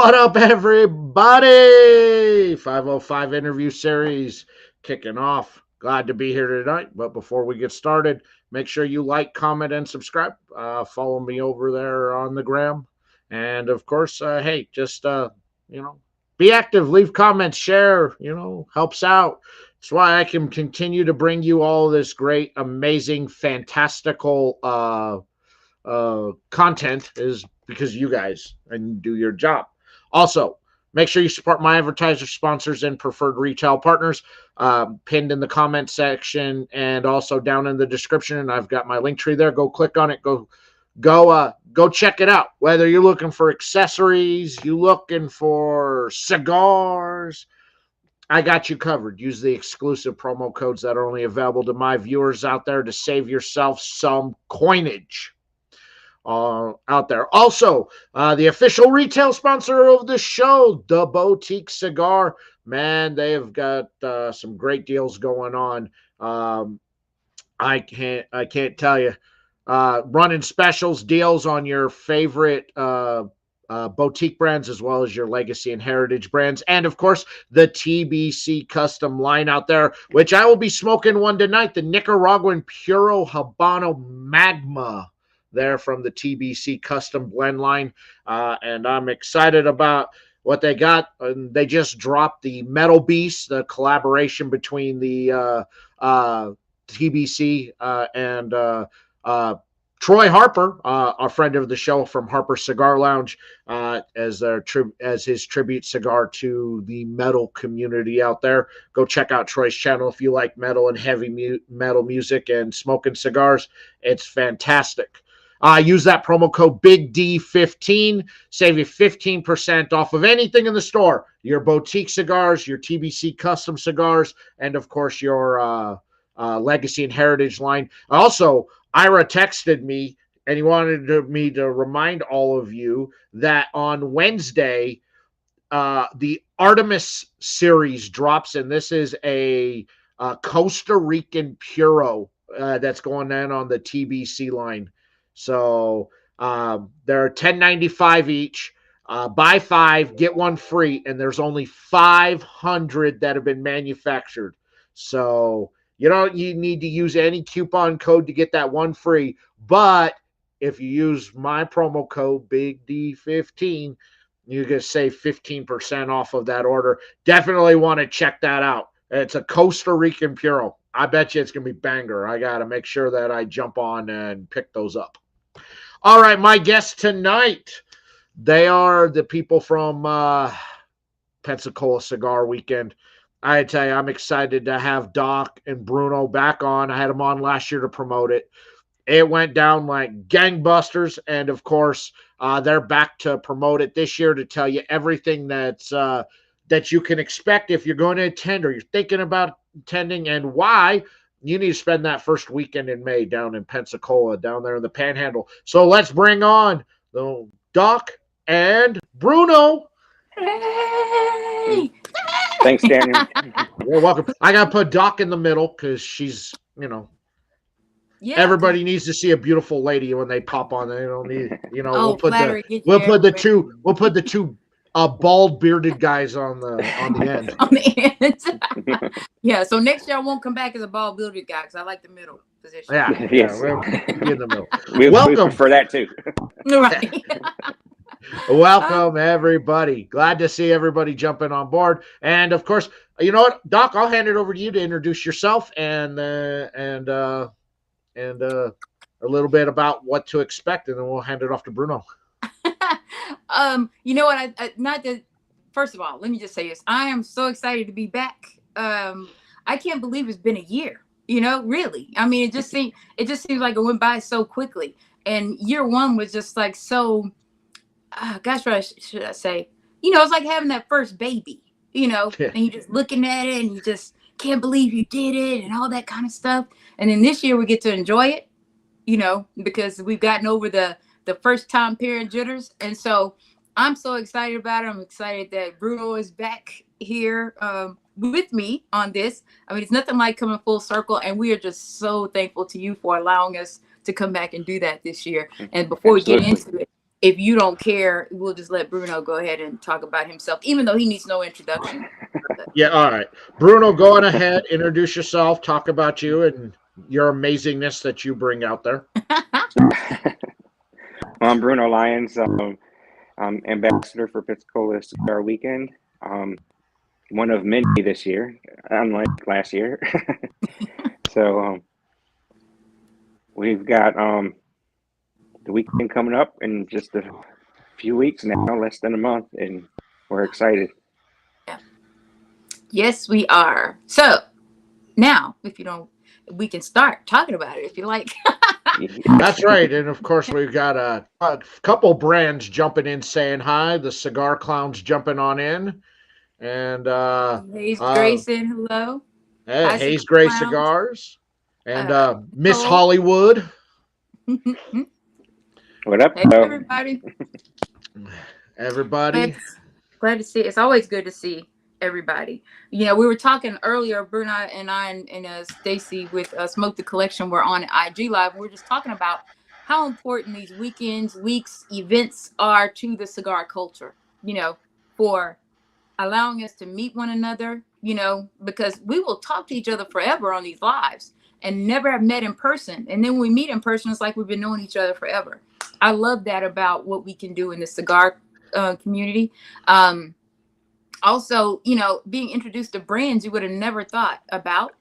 What up, everybody? 505 interview series kicking off. Glad to be here tonight. But before we get started, make sure you like, comment, and subscribe. Follow me over there on the gram. And of course, hey, just, be active, leave comments, share, helps out. That's why I can continue to bring you all this great, amazing, fantastical content is because you guys and do your job. Also, make sure you support my advertiser sponsors and preferred retail partners, pinned in the comment section and also down in the description. And I've got my link tree there. Go click on it. Go check it out. Whether you're looking for accessories, you looking for cigars, I got you covered. Use the exclusive promo codes that are only available to my viewers out there to save yourself some coinage out there. Also, the official retail sponsor of the show, the Boutique Cigar. Man, they've got some great deals going on. I can't tell you. Running specials, deals on your favorite boutique brands as well as your legacy and heritage brands, and of course the TBC custom line out there, which I will be smoking one tonight, the Nicaraguan Puro Habano Magma there from the TBC custom blend line, and I'm excited about what they got. And they just dropped the Metal Beast, the collaboration between the TBC and Troy Harper, a friend of the show from Harper Cigar Lounge, as his tribute cigar to the metal community out there. Go check out Troy's channel if you like metal and heavy metal music and smoking cigars. It's fantastic. Use that promo code BIGD15, save you 15% off of anything in the store. Your boutique cigars, your TBC custom cigars, and of course your legacy and heritage line. Also, Ira texted me and he wanted me to remind all of you that on Wednesday, the Artemis series drops, and this is a Costa Rican Puro that's going on the TBC line. So they're $10.95 each. Buy 5, get 1 free, and there's only 500 that have been manufactured. So you don't need to use any coupon code to get that 1 free. But if you use my promo code BIGD15, you can save 15% off of that order. Definitely want to check that out. It's a Costa Rican Puro. I bet you it's going to be banger. I got to make sure that I jump on and pick those up. All right, my guests tonight, they are the people from Pensacola Cigar Weekend. I tell you, I'm excited to have Doc and Bruno back on. I had them on last year to promote it. It went down like gangbusters, and of course, they're back to promote it this year to tell you everything that you can expect if you're going to attend or you're thinking about attending, and why you need to spend that first weekend in May down in Pensacola, down there in the Panhandle. So let's bring on the Doc and Bruno. Hey! Thanks, Daniel. You're welcome. I got to put Doc in the middle because she's, Yeah. Everybody needs to see a beautiful lady when they pop on. They don't need, Oh, we'll put the two bald bearded guys on the end. On the end. Yeah, so next year I won't come back as a bald bearded guy because I like the middle position. Yeah, Yes. we'll be in the middle. We Welcome. prefer that too. Right. Welcome, everybody. Glad to see everybody jumping on board. And of course, you know what, Doc, I'll hand it over to you to introduce yourself and a little bit about what to expect, and then we'll hand it off to Bruno. You know what? First of all, let me just say this. I am so excited to be back. I can't believe it's been a year. Really. I mean, it just seems like it went by so quickly. And year one was just like so. Gosh, what should I say? It's like having that first baby. And you're just looking at it and you just can't believe you did it and all that kind of stuff. And then this year we get to enjoy it. Because we've gotten over the first time parent jitters. And so I'm so excited about it. I'm excited that Bruno is back here with me on this. I mean, it's nothing like coming full circle. And we are just so thankful to you for allowing us to come back and do that this year. And before we get into it, if you don't care, we'll just let Bruno go ahead and talk about himself, even though he needs no introduction. Yeah, all right. Bruno, go on ahead, introduce yourself, talk about you and your amazingness that you bring out there. Well, I'm Bruno Lyons. I'm ambassador for Pensacola Cigar Weekend. One of many this year, unlike last year. So we've got the weekend coming up in just a few weeks now, less than a month, and we're excited. Yeah. Yes, we are. So now, if you don't, we can start talking about it if you like. That's right. And of course, we've got a couple brands jumping in saying hi. The Cigar Clowns jumping on in. And Hayes uh, Grayson, hello. hey, Hi, Cigar Hayes Gray Clowns. Cigars. And Miss Nicole. Hollywood. What up, Hey, though? everybody. Everybody. Glad to see. It's always good to see everybody. You know, we were talking earlier, Bruno and I and Stacy with Smoke the Collection were on IG Live. We are just talking about how important these weekends, weeks, events are to the cigar culture, you know, for allowing us to meet one another, you know, because we will talk to each other forever on these lives and never have met in person. And then when we meet in person, it's like we've been knowing each other forever. I love that about what we can do in the cigar community. Also, you know, being introduced to brands you would have never thought about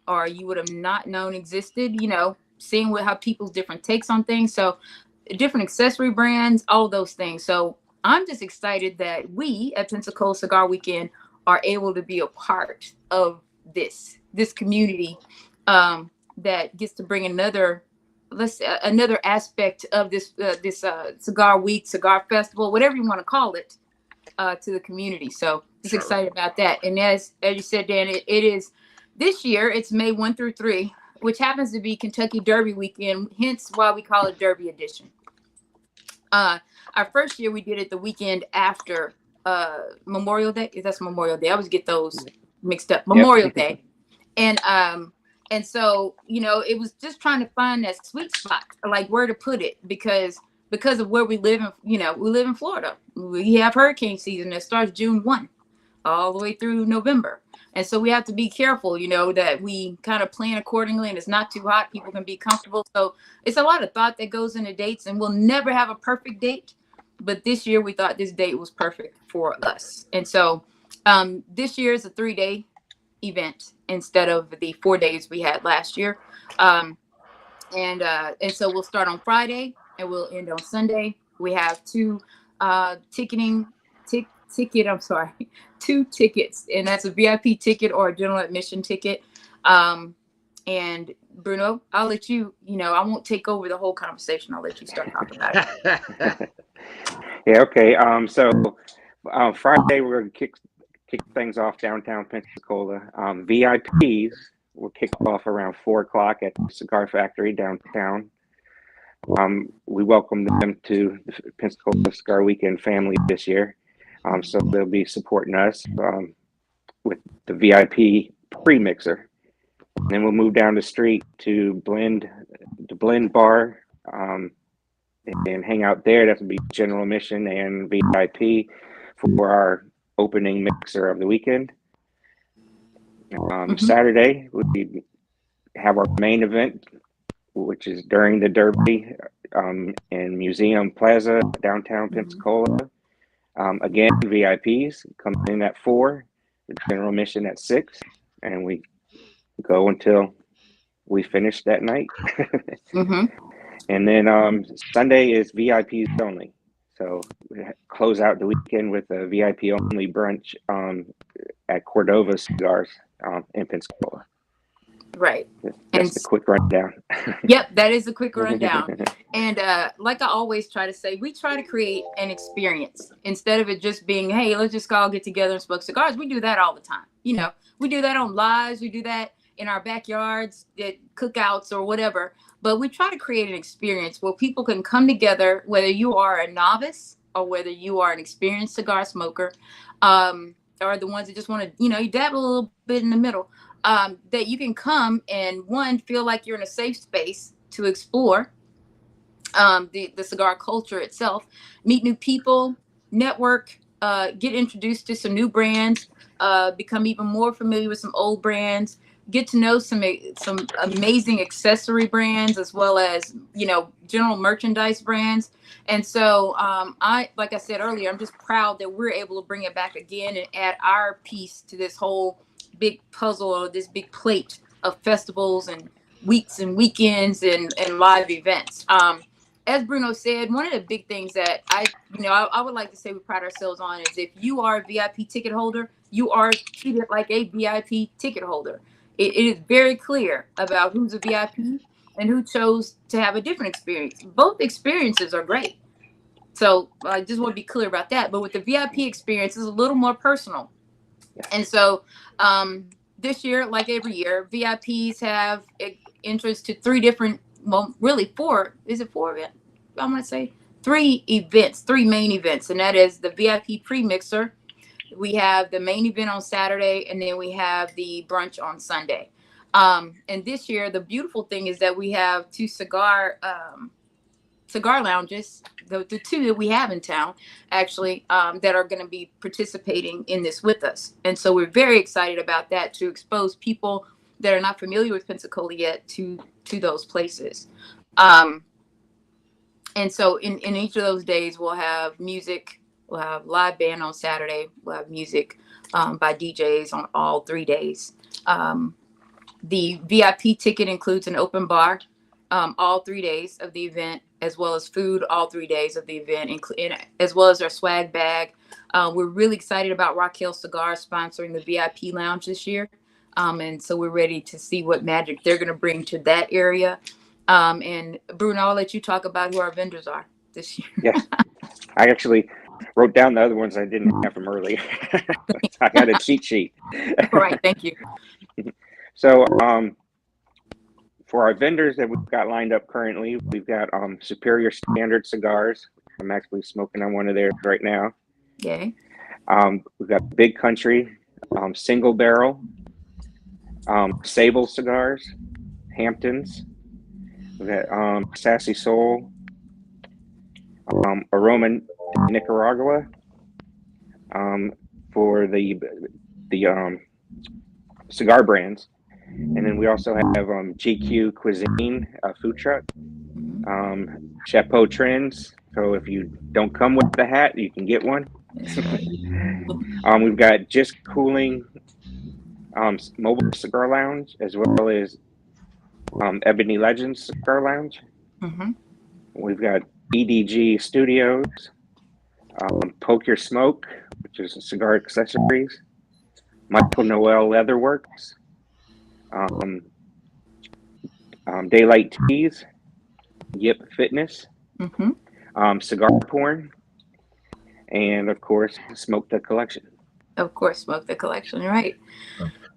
or you would have not known existed, you know, seeing how people's different takes on things. So different accessory brands, all of those things. So I'm just excited that we at Pensacola Cigar Weekend are able to be a part of this community that gets to bring another aspect of this cigar week, cigar festival, whatever you want to call it, to the community. So just excited about that. And as you said, Dan, it is this year. It's May 1 through 3, which happens to be Kentucky Derby weekend. Hence why we call it Derby Edition. Our first year we did it the weekend after Memorial Day. That's Memorial Day. I always get those mixed up. Memorial Day. And so, you know, it was just trying to find that sweet spot, like where to put it, because of where we live in, you know, we live in Florida. We have hurricane season that starts June 1 all the way through November. And so we have to be careful, you know, that we kind of plan accordingly and it's not too hot. People can be comfortable. So it's a lot of thought that goes into dates, and we'll never have a perfect date. But this year we thought this date was perfect for us. And so this year is a 3-day event instead of the 4 days we had last year. And so we'll start on Friday and we'll end on Sunday. We have two tickets, and that's a VIP ticket or a general admission ticket. And Bruno, I'll let you, you know, I won't take over the whole conversation. I'll let you start talking about it. Yeah, okay. So Friday we're going to kick things off downtown Pensacola. VIPs will kick off around 4 o'clock at the Cigar Factory downtown. We welcome them to the Pensacola Cigar Weekend family this year. So they'll be supporting us with the VIP pre-mixer. And then we'll move down the street to the Blend Bar and hang out there. That'll be general admission and VIP for our opening mixer of the weekend. Saturday, we have our main event, which is during the Derby in Museum Plaza, downtown Pensacola. Again, VIPs come in at 4, the general admission at 6, and we go until we finish that night. And then Sunday is VIPs only. So we close out the weekend with a VIP only brunch at Cordova Cigars in Pensacola. Right. That's the quick rundown. Yep, that is a quick rundown. And like I always try to say, we try to create an experience instead of it just being, hey, let's just all get together and smoke cigars. We do that all the time. You know, we do that on lives. We do that in our backyards, at cookouts or whatever. But we try to create an experience where people can come together, whether you are a novice or whether you are an experienced cigar smoker, or the ones that just want to, you know, you dabble a little bit in the middle. That you can come and feel like you're in a safe space to explore, the cigar culture itself, meet new people, network, get introduced to some new brands, become even more familiar with some old brands, get to know some amazing accessory brands as well as general merchandise brands. And so I like I said earlier, I'm just proud that we're able to bring it back again and add our piece to this whole big puzzle or this big plate of festivals and weeks and weekends and live events. As Bruno said, one of the big things that I would like to say we pride ourselves on is if you are a VIP ticket holder, you are treated like a VIP ticket holder. It is very clear about who's a VIP and who chose to have a different experience. Both experiences are great. So I just want to be clear about that. But with the VIP experience, it's a little more personal. And so this year, like every year, VIPs have entrance to three different, well, really four. Is it four events? I'm going to say three events, three main events. And that is the VIP pre-mixer. We have the main event on Saturday, and then we have the brunch on Sunday. And this year, the beautiful thing is that we have two cigar lounges, the two that we have in town, actually, that are going to be participating in this with us. And so we're very excited about that, to expose people that are not familiar with Pensacola yet to those places. And so in each of those days, we'll have music, we'll have live band on Saturday, we'll have music by DJs on all 3 days. The VIP ticket includes an open bar all 3 days of the event, as well as food all 3 days of the event, as well as our swag bag. We're really excited about Raquel Cigar sponsoring the VIP lounge this year. And so we're ready to see what magic they're going to bring to that area. And Bruno, I'll let you talk about who our vendors are this year. Yes, I actually wrote down the other ones I didn't have from earlier. I got a cheat sheet. All right, thank you. So for our vendors that we've got lined up currently, we've got Superior Standard Cigars. I'm actually smoking on one of theirs right now. Okay. We've got Big Country, Single Barrel, Sable Cigars, Hamptons. We've got Sassy Soul, Aroma Nicaragua, for the cigar brands. And then we also have GQ Cuisine, food truck, Chapeau Trends. So if you don't come with the hat, you can get one. We've got Just Cooling Mobile Cigar Lounge, as well as Ebony Legends Cigar Lounge. Mm-hmm. We've got EDG Studios, Poke Your Smoke, which is cigar accessories, Michael Noel Leatherworks, Daylight Teas, Yip Fitness, Cigar Porn, and of course, Smoke the Collection. Of course, Smoke the Collection, right?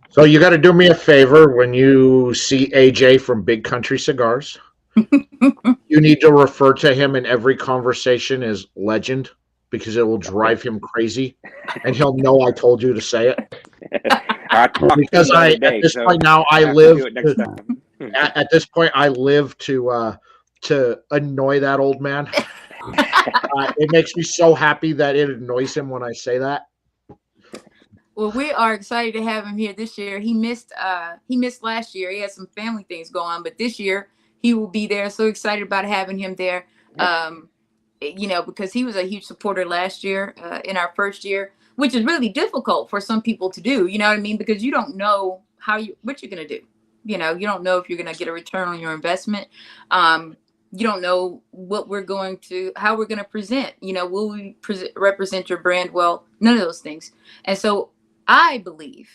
So you got to do me a favor when you see AJ from Big Country Cigars. You need to refer to him in every conversation as legend, because it will drive him crazy, and he'll know I told you to say it. Because at this point now I live at this point I live to annoy that old man. It makes me so happy that it annoys him when I say that. Well, we are excited to have him here this year. He missed last year. He had some family things going on, but this year he will be there. So excited about having him there. Because he was a huge supporter last year in our first year, which is really difficult for some people to do. You know what I mean? Because you don't know what you're going to do. You don't know if you're going to get a return on your investment. You don't know how we're going to present. Will we represent your brand well? None of those things. And so I believe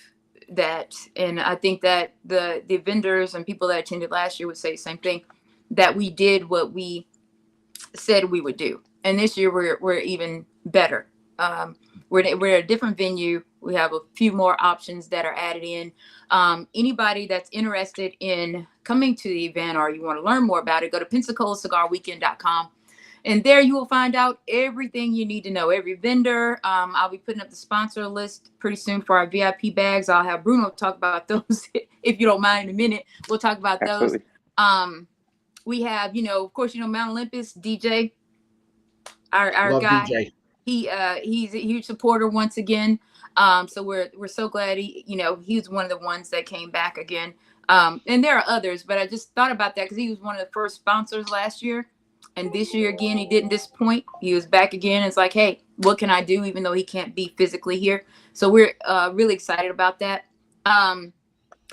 that, and I think that the vendors and people that attended last year would say the same thing, that we did what we said we would do. And this year we're even better. We're at a different venue. We have a few more options that are added in. Anybody that's interested in coming to the event or you want to learn more about it, go to PensacolaCigarWeekend.com. And there you will find out everything you need to know. Every vendor. I'll be putting up the sponsor list pretty soon for our VIP bags. I'll have Bruno talk about those if you don't mind in a minute. We'll talk about those. We have, of course, Mount Olympus DJ, our Love guy. DJ. He's a huge supporter once again. So we're so glad he was one of the ones that came back again. And there are others, but I just thought about that because he was one of the first sponsors last year. And this year, again, he didn't disappoint. He was back again. It's like, hey, what can I do, even though he can't be physically here? So we're really excited about that.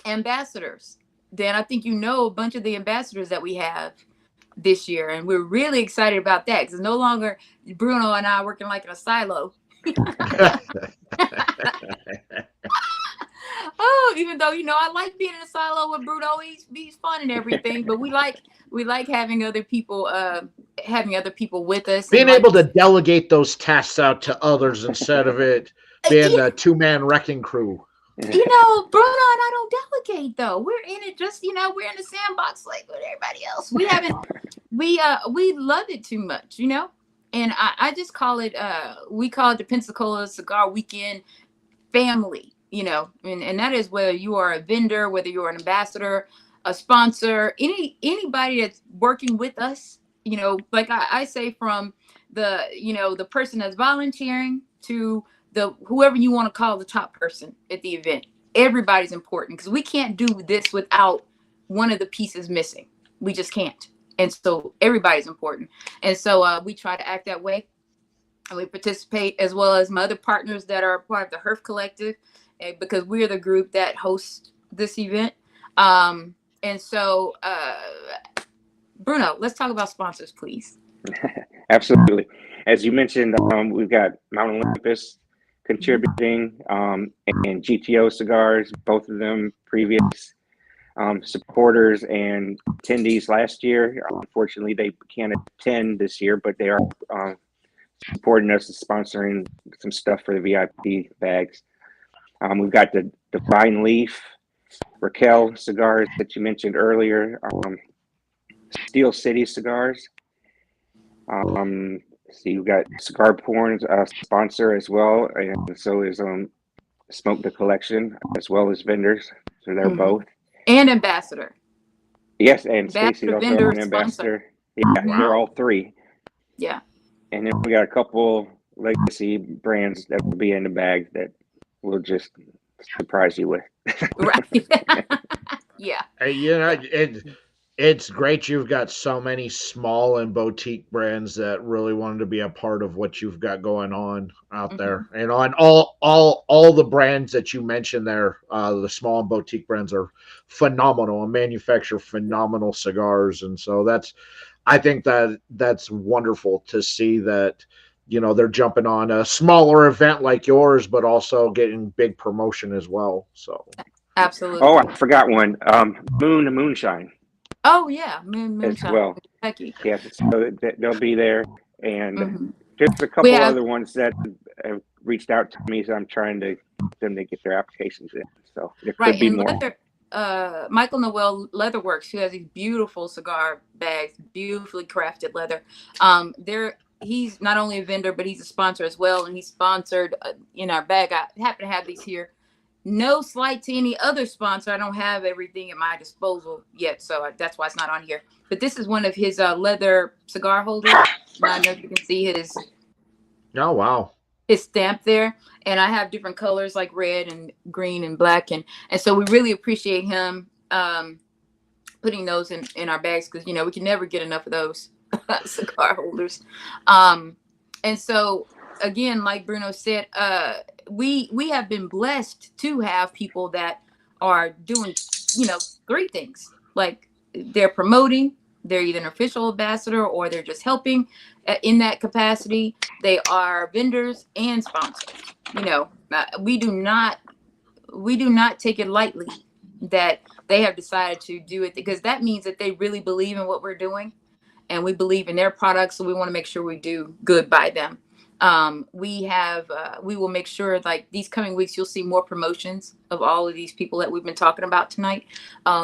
Ambassadors. Dan, I think a bunch of the ambassadors that we have this year. And we're really excited about that because no longer Bruno and I working like in a silo. Oh, even though I like being in a silo with Bruno, he's fun and everything, but we like having other people with us. Being able to delegate those tasks out to others instead of it being a two-man wrecking crew. Bruno and I don't delegate though. We're in it just we're in the sandbox like with everybody else. We love it too much, and I just call it we call it the Pensacola Cigar Weekend family. And that is whether you are a vendor, whether you're an ambassador, a sponsor, anybody that's working with us, like I say, from the person that's volunteering to whoever you want to call the top person at the event. Everybody's important because we can't do this without one of the pieces missing. We just can't. And so everybody's important. And so we try to act that way. And we participate as well as my other partners that are part of the HERF Collective, because we're the group that hosts this event. And so, Bruno, let's talk about sponsors, please. Absolutely. As you mentioned, we've got Mount Olympus contributing, and GTO Cigars, both of them previous supporters and attendees last year. Unfortunately, they can't attend this year, but they are supporting us and sponsoring some stuff for the VIP bags. We've got the Divine Leaf, Raquel Cigars that you mentioned earlier, Steel City Cigars. See, we've got Cigar Porn's sponsor as well, and so is Smoke the Collection as well as vendors. So they're both. And ambassador. Yes, and Stacy's also vendor, an ambassador. Sponsor. Yeah, they're all three. Yeah. And then we got a couple legacy brands that will be in the bag that we'll just surprise you with. Right. Yeah. It's great you've got so many small and boutique brands that really wanted to be a part of what you've got going on out there. And on all the brands that you mentioned there, the small and boutique brands are phenomenal and manufacture phenomenal cigars. And so I think that's wonderful to see that, they're jumping on a smaller event like yours, but also getting big promotion as well. So absolutely. Oh, I forgot one. Moonshine. Oh yeah, Moonshine. As well. Kentucky. Yes, so they'll be there, and there's a couple other ones that have reached out to me, so I'm trying to get them to get their applications in. So there could be more. Michael Noel Leatherworks, who has these beautiful cigar bags, beautifully crafted leather. He's not only a vendor, but he's a sponsor as well, and he's sponsored in our bag. I happen to have these here. No slight to any other sponsor. I don't have everything at my disposal yet, so that's why it's not on here. But this is one of his leather cigar holders. I don't know if you can see his. Oh wow! His stamp there, and I have different colors like red and green and black, and so we really appreciate him putting those in our bags because we can never get enough of those cigar holders. And so again, like Bruno said, we have been blessed to have people that are doing, great things. Like they're promoting, they're either an official ambassador or they're just helping in that capacity. They are vendors and sponsors. We do not take it lightly that they have decided to do it because that means that they really believe in what we're doing and we believe in their products. So we want to make sure we do good by them. We will make sure like these coming weeks, you'll see more promotions of all of these people that we've been talking about tonight.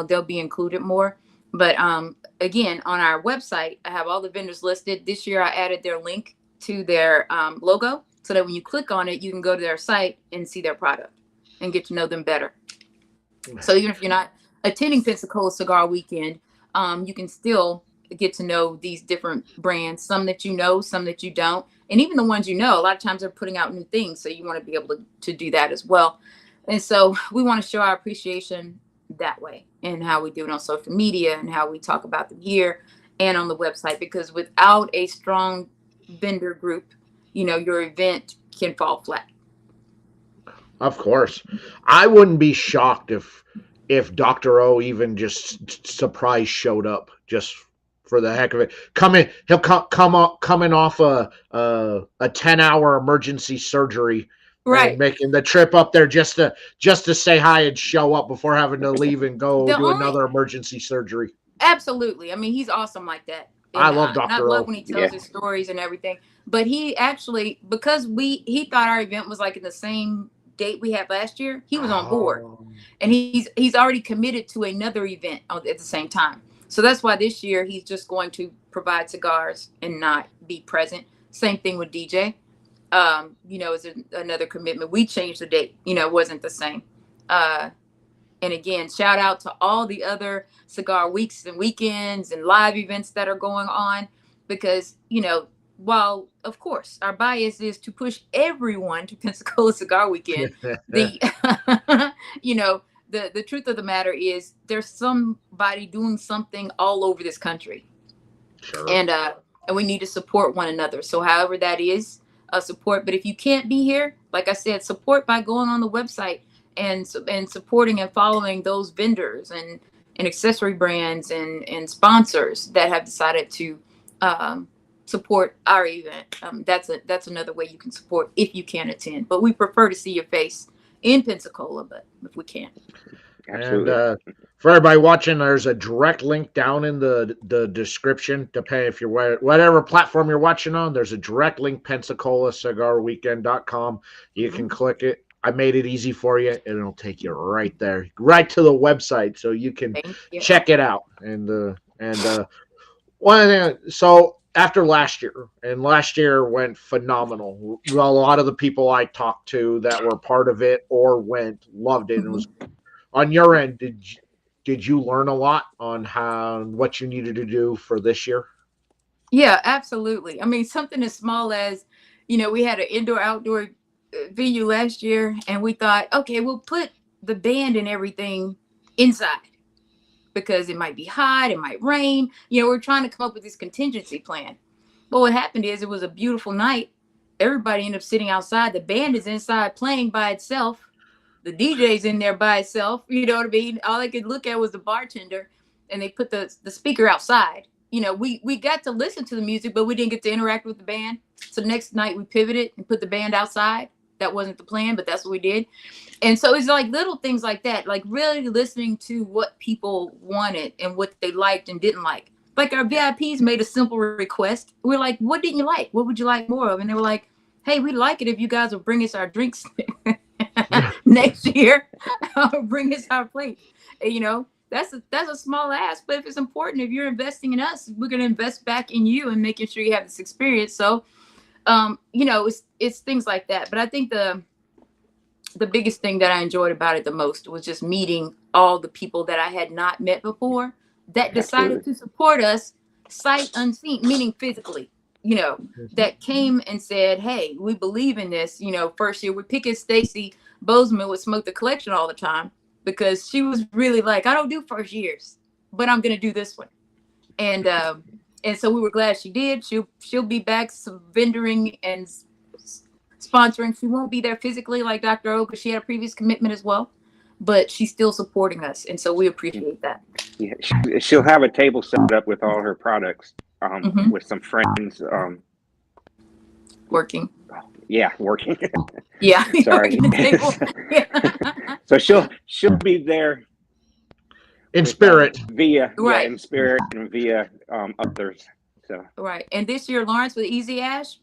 They'll be included more. But again, on our website, I have all the vendors listed. This year, I added their link to their logo so that when you click on it, you can go to their site and see their product and get to know them better. So even if you're not attending Pensacola Cigar Weekend, you can still get to know these different brands, some that you know, some that you don't. And even the ones you know, a lot of times they're putting out new things. So you want to be able to do that as well. And so we want to show our appreciation that way, and how we do it on social media and how we talk about them here and on the website, because without a strong vendor group, your event can fall flat. Of course. I wouldn't be shocked if Dr. O even just surprise showed up just for the heck of it. He'll coming off a 10-hour emergency surgery and Right. making the trip up there just to say hi and show up before having to leave and go do another emergency surgery. Absolutely. I mean, he's awesome like that. I And love I Dr. love O. when he tells his stories and everything. But he actually, because he thought our event was like in the same date we had last year, he was on board. And he's already committed to another event at the same time. So that's why this year he's just going to provide cigars and not be present. Same thing with DJ. It's another commitment. We changed the date. It wasn't the same. And again, shout out to all the other cigar weeks and weekends and live events that are going on, because, while of course our bias is to push everyone to Pensacola Cigar Weekend, the the truth of the matter is there's somebody doing something all over this country. Sure. And we need to support one another. So however that is, support. But if you can't be here, like I said, support by going on the website and supporting and following those vendors and accessory brands and sponsors that have decided to support our event. That's another way you can support if you can't attend. But we prefer to see your face in Pensacola, but if we can't. Absolutely. And for everybody watching, there's a direct link down in the description. Depending if you're whatever platform you're watching on, there's a direct link, PensacolaCigarWeekend.com. You can click it. I made it easy for you, and it'll take you right there, right to the website, so you can check it out. And one thing, so after last year went phenomenal. A lot of the people I talked to that were part of it or went loved it. And it was on your end. Did you learn a lot on what you needed to do for this year? Yeah, absolutely. I mean, something as small as, we had an indoor-outdoor venue last year, and we thought, okay, we'll put the band and everything inside because it might be hot, it might rain. We're trying to come up with this contingency plan. But what happened is it was a beautiful night. Everybody ended up sitting outside. The band is inside playing by itself. The DJ's in there by itself. You know what I mean? All I could look at was the bartender, and they put the speaker outside. We got to listen to the music, but we didn't get to interact with the band. So next night we pivoted and put the band outside. That wasn't the plan, but that's what we did. And so it's like little things like that, like really listening to what people wanted and what they liked and didn't like. Like our VIPs made a simple request. We're like, what didn't you like? What would you like more of? And they were like, hey, we'd like it if you guys would bring us our drinks next year. Bring us our plate. That's a small ask, but if it's important, if you're investing in us, we're going to invest back in you and making sure you have this experience. So, it's things like that. But I think the biggest thing that I enjoyed about it the most was just meeting all the people that I had not met before that decided to support us sight unseen, meaning physically, that came and said, hey, we believe in this. First year we picked Stacy Bozeman would smoke the collection all the time because she was really like, I don't do first years, but I'm going to do this one. And so we were glad she did. She'll be back vendoring and sponsoring. She won't be there physically like Dr. O because she had a previous commitment as well, but she's still supporting us. And so we appreciate that. Yeah, she'll have a table set up with all her products with some friends. Working. Yeah, working. Yeah. Sorry. Yeah. So she'll be there in spirit. Via right. In spirit and via others. So right. And this year, Lawrence with Easy Ash,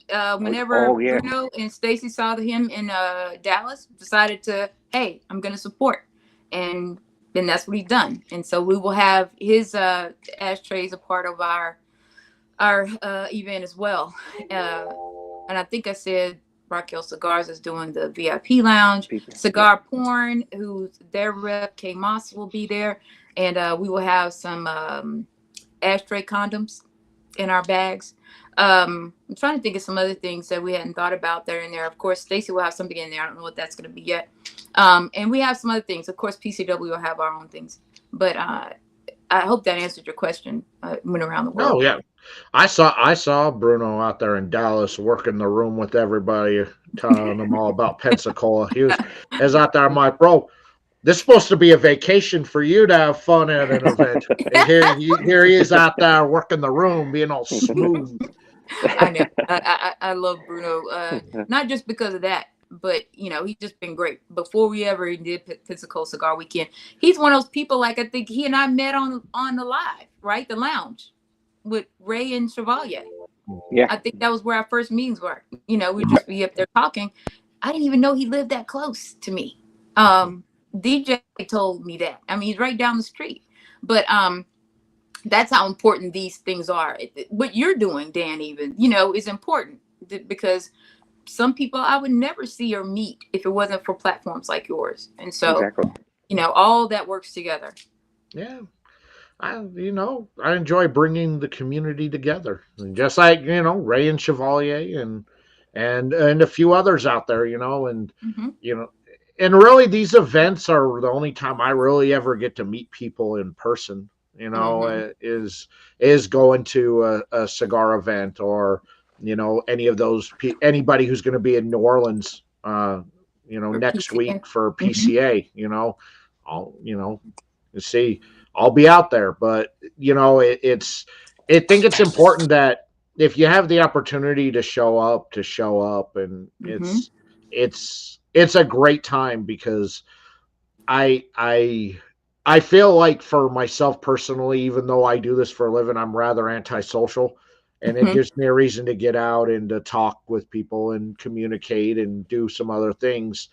whenever Bruno and Stacy saw him in Dallas, decided to, hey, I'm going to support. And then that's what he's done. And so we will have his ashtrays a part of our event as well. And I think I said Raquel Cigars is doing the VIP lounge. Cigar Porn, who's their rep, K Moss, will be there. And we will have some ashtray condoms in our bags. I'm trying to think of some other things that we hadn't thought about that are in there. Of course, Stacy will have something in there. I don't know what that's going to be yet. And we have some other things. Of course, PCW will have our own things. But I hope that answered your question. Went around the No, world. yeah. I saw Bruno out there in Dallas working the room with everybody, telling them all about Pensacola. He was out there. I'm like, bro, this is supposed to be a vacation for you to have fun at an event. And here he is out there working the room, being all smooth. I know. I love Bruno. Not just because of that, but he's just been great. Before we ever did Pensacola Cigar Weekend, he's one of those people. Like I think he and I met on the live, right, the lounge with Ray and Chevalier. Yeah. I think that was where our first meetings were. We'd just be up there talking. I didn't even know he lived that close to me. DJ told me that. I mean, he's right down the street. But that's how important these things are. What you're doing, Dan, even, is important because some people I would never see or meet if it wasn't for platforms like yours. And so, Exactly. All that works together. Yeah. I enjoy bringing the community together, and just like Ray and Chevalier and a few others out there, and you know, and really these events are the only time I really ever get to meet people in person. Is going to a cigar event or any of those anybody who's going to be in New Orleans, next PCA. week for PCA. I'll see. I'll be out there, but I think it's important that if you have the opportunity to show up, and it's a great time because I feel like for myself personally, even though I do this for a living, I'm rather antisocial, and it gives me a reason to get out and to talk with people and communicate and do some other things.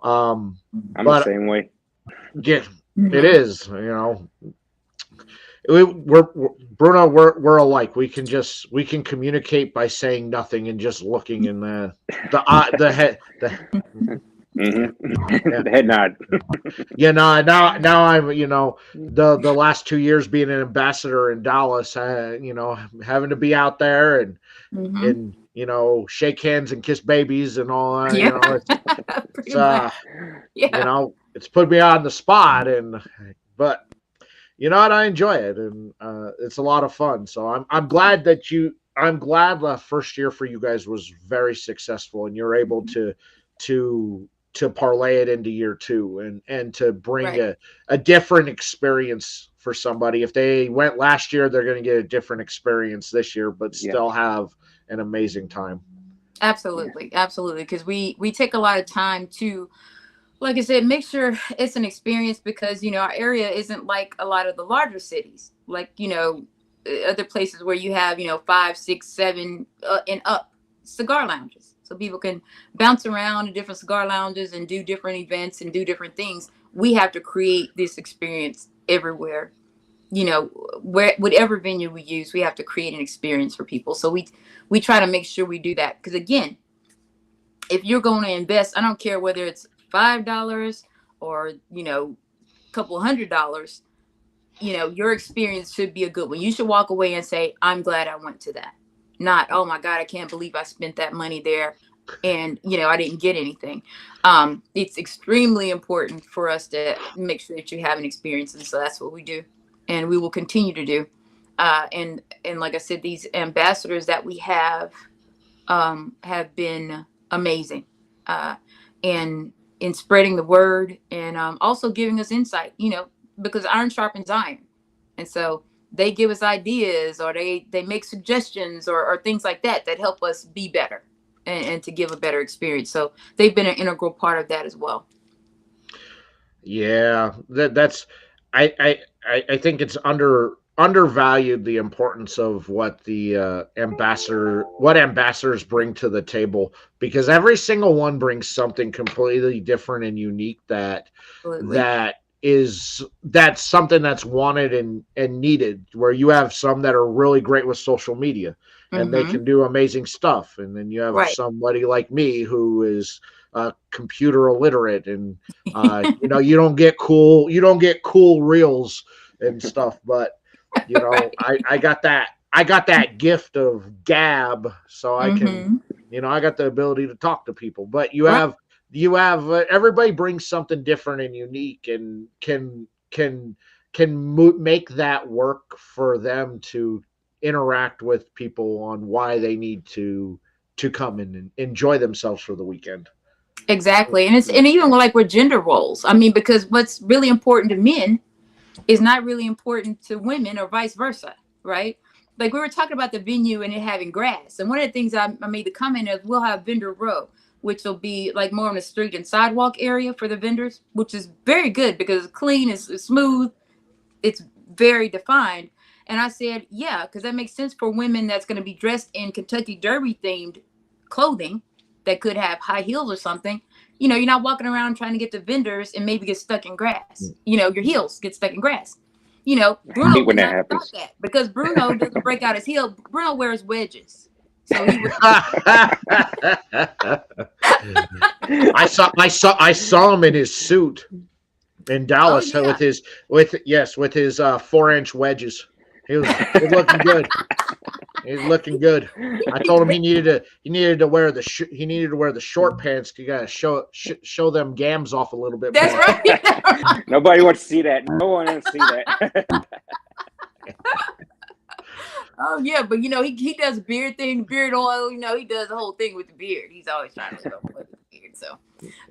I'm the same way. Yeah, it is. We're Bruno. We're alike. We can communicate by saying nothing and just looking in the head. The head nod. Now I'm the last 2 years being an ambassador in Dallas. Having to be out there and shake hands and kiss babies and all that. It's put me on the spot, but you know what? I enjoy it, and it's a lot of fun. So I'm glad the first year for you guys was very successful, and you're able to parlay it into year two and to bring a different experience for somebody. If they went last year, they're going to get a different experience this year, but still have an amazing time. Absolutely. Because we take a lot of time to, like I said, make sure it's an experience because, our area isn't like a lot of the larger cities, like, other places where you have, 5, 6, 7 and up cigar lounges. So people can bounce around to different cigar lounges and do different events and do different things. We have to create this experience everywhere. Whatever venue we use, we have to create an experience for people. So we try to make sure we do that. Because again, if you're going to invest, I don't care whether it's $5 or, a couple $100, your experience should be a good one. You should walk away and say, I'm glad I went to that. Not, oh my God, I can't believe I spent that money there and, I didn't get anything. It's extremely important for us to make sure that you have an experience. And so that's what we do. And we will continue to do. And like I said, these ambassadors that we have been amazing. And in spreading the word and also giving us insight, because iron sharpens iron. And so they give us ideas or they make suggestions or things like that help us be better and to give a better experience. So they've been an integral part of that as well. Yeah, that's I think it's undervalued the importance of what the ambassadors bring to the table, because every single one brings something completely different and unique Absolutely. that's something that's wanted and needed, where you have some that are really great with social media and they can do amazing stuff, and then you have somebody like me who is computer illiterate and you don't get cool reels and stuff, but You know, I got that gift of gab, so I can, Mm-hmm. I got the ability to talk to people. But Right. you have everybody brings something different and unique, and make that work for them to interact with people on why they need to come and enjoy themselves for the weekend. Exactly. And even like with gender roles. I mean, because what's really important to men is not really important to women or vice versa, right? Like we were talking about the venue and it having grass. And one of the things I made the comment is we'll have vendor row, which will be like more on the street and sidewalk area for the vendors, which is very good because it's clean, it's smooth, it's very defined. And I said, yeah, because that makes sense for women that's going to be dressed in Kentucky Derby themed clothing that could have high heels or something. You know, you're not walking around trying to get to vendors and maybe get stuck in grass. You know, your heels get stuck in grass. You know, I Bruno hate when would that not have thought happens. that because Bruno doesn't break out his heel. Bruno wears wedges. So he would. I saw him in his suit in Oh Dallas yeah. with his 4-inch wedges. He was looking good. He's looking good. I told him he needed to wear the short pants. You gotta show them gams off a little bit That's more. right. Nobody wants to see that. No one wants to see that. Oh yeah, but you know he does beard thing, beard oil. You know he does the whole thing with the beard. He's always trying to look up with the beard. So,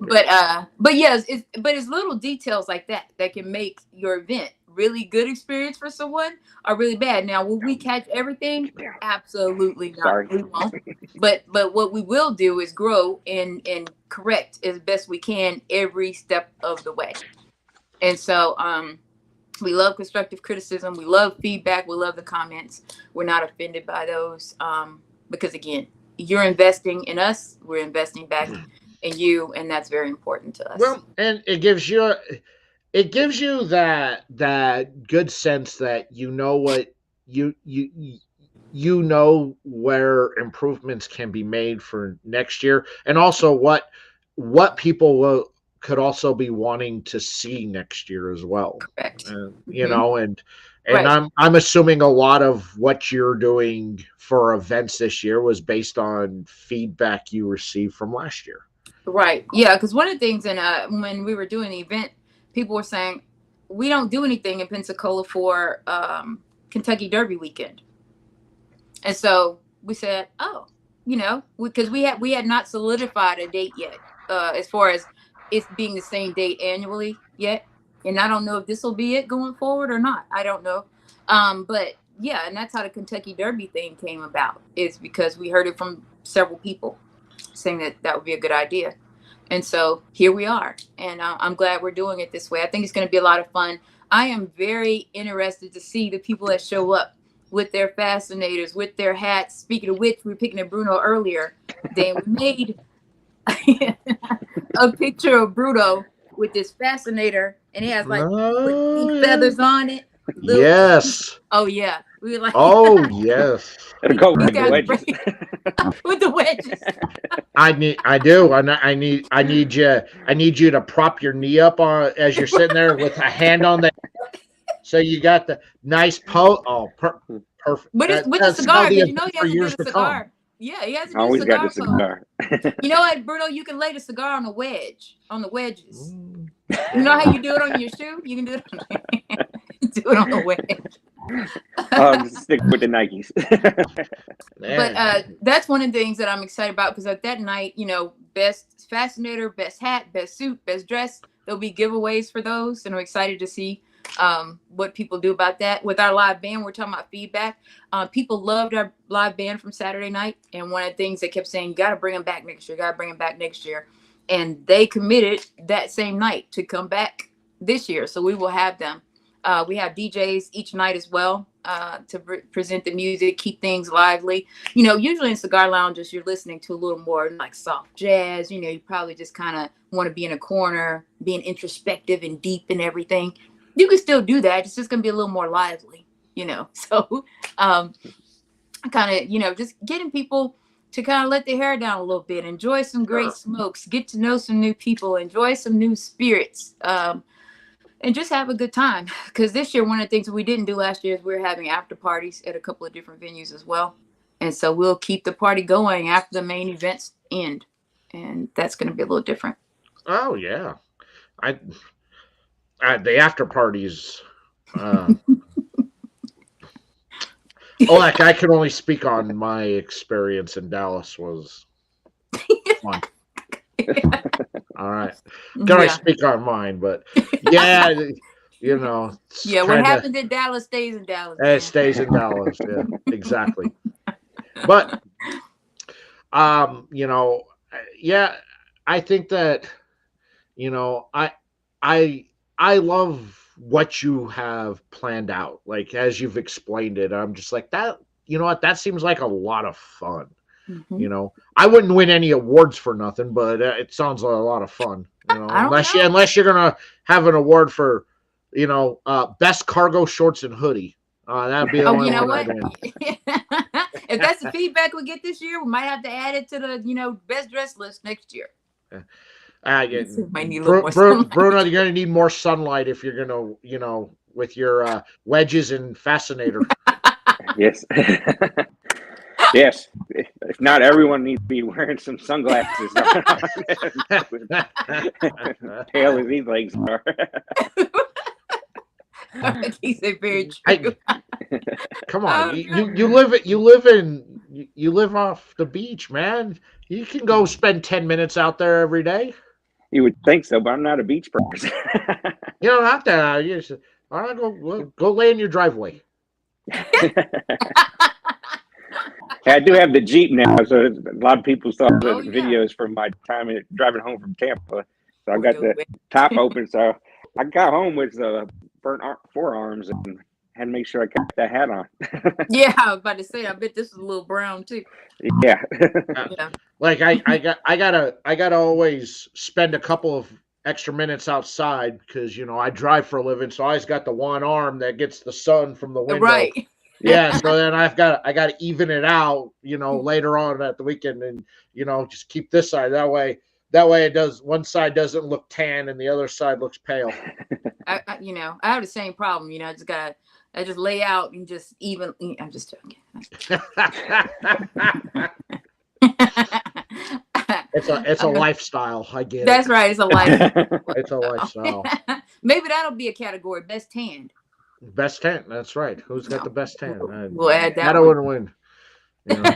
but yes, it's little details like that can make your event really good experience for someone or really bad. Now, will we catch everything? Absolutely not. Sorry. We won't. But what we will do is grow and correct as best we can every step of the way. And so we love constructive criticism. We love feedback. We love the comments. We're not offended by those because, again, you're investing in us. We're investing back in you, and that's very important to us. Well, and it gives you that good sense that what you know where improvements can be made for next year, and also what people could also be wanting to see next year as well. Correct. You Hmm. know, and Right. I'm assuming a lot of what you're doing for events this year was based on feedback you received from last year. Right. Yeah. Because one of the things, when we were doing the event, people were saying we don't do anything in Pensacola for Kentucky Derby weekend. And so we said, oh, you know, because we had not solidified a date yet, as far as it's being the same date annually yet. And I don't know if this will be it going forward or not. I don't know. But yeah, and that's how the Kentucky Derby thing came about. Is because we heard it from several people saying that would be a good idea. And so here we are. And I'm glad we're doing it this way. I think it's going to be a lot of fun. I am very interested to see the people that show up with their fascinators, with their hats. Speaking of which, we were picking at Bruno earlier. Then we made a picture of Bruno with this fascinator, and it has like little pink No, feathers on it. Little, yes. oh yeah, we were like, Oh yes. It'll go these with the guys are wedges. with the wedges. I do. I need you to prop your knee up on as you're sitting there with a hand on the. So you got the nice perfect. With the That's how cigar, the because you know event he for hasn't years did a to come. cigar. Yeah, he hasn't did a Always got the cigar pose. cigar. You know what, Bruno? You can lay the cigar on the wedge, on the wedges. Mm. You know how you do it on your shoe? You can do it do it on the wedge. Stick with the Nikes. But that's one of the things that I'm excited about because at that night, you know, best fascinator, best hat, best suit, best dress, there'll be giveaways for those. And I'm excited to see what people do about that. With our live band, we're talking about feedback. People loved our live band from Saturday night. And one of the things they kept saying, you got to bring them back next year, got to bring them back next year. And they committed that same night to come back this year. So we will have them. We have DJs each night as well to present the music, keep things lively. You know, usually in cigar lounges, you're listening to a little more like soft jazz. You know, you probably just kind of want to be in a corner, being introspective and deep and everything. You can still do that. It's just going to be a little more lively, you know. So kind of, you know, just getting people to kind of let their hair down a little bit, enjoy some great smokes, get to know some new people, enjoy some new spirits. and just have a good time. Because this year, one of the things we didn't do last year is we're having after parties at a couple of different venues as well. And so we'll keep the party going after the main events end. And that's going to be a little different. Oh yeah, I, the after parties. Like I can only speak on my experience in Dallas was fun. All right, can I speak on mine? But yeah, you know, yeah, what happened in Dallas stays in Dallas. It stays in Dallas. Yeah, exactly. But you know, yeah, I think that you know, I I love what you have planned out. Like as you've explained it, I'm just like that. You know what? That seems like a lot of fun. Mm-hmm. You know, I wouldn't win any awards for nothing, but it sounds like a lot of fun. You know, unless you're gonna have an award for, you know, best cargo shorts and hoodie. That'd be the only you know one. what? If that's the feedback we get this year, we might have to add it to the best dress list next year. Bruno, you're gonna need more sunlight if you're gonna, you know, with your wedges and fascinator. Yes. Yes. If not, everyone needs to be wearing some sunglasses. Pale as these legs are. He said very true. Come on, you live off the beach, man. You can go spend 10 minutes out there every day. You would think so, but I'm not a beach person. You don't have to. You just, all right, go lay in your driveway. I do have the Jeep now, so a lot of people saw the videos from my time driving home from Tampa. So I got the top open, so I got home with burnt forearms and had to make sure I kept that hat on. Yeah, I was about to say, I bet this is a little brown too. Yeah. Like I gotta always spend a couple of extra minutes outside because you know I drive for a living, so I always got the one arm that gets the sun from the window. Right. Yeah, so then I got to even it out, you know, later on at the weekend, and you know, just keep this side that way it does one side doesn't look tan and the other side looks pale. I have the same problem. You know, I just lay out and just even. I'm just joking. It's a lifestyle. I get That's right. It's a lifestyle. It's a lifestyle. Maybe that'll be a category: best tanned. Best tan. That's right. Who's got the best tan? We'll add that. I don't want to win. You know,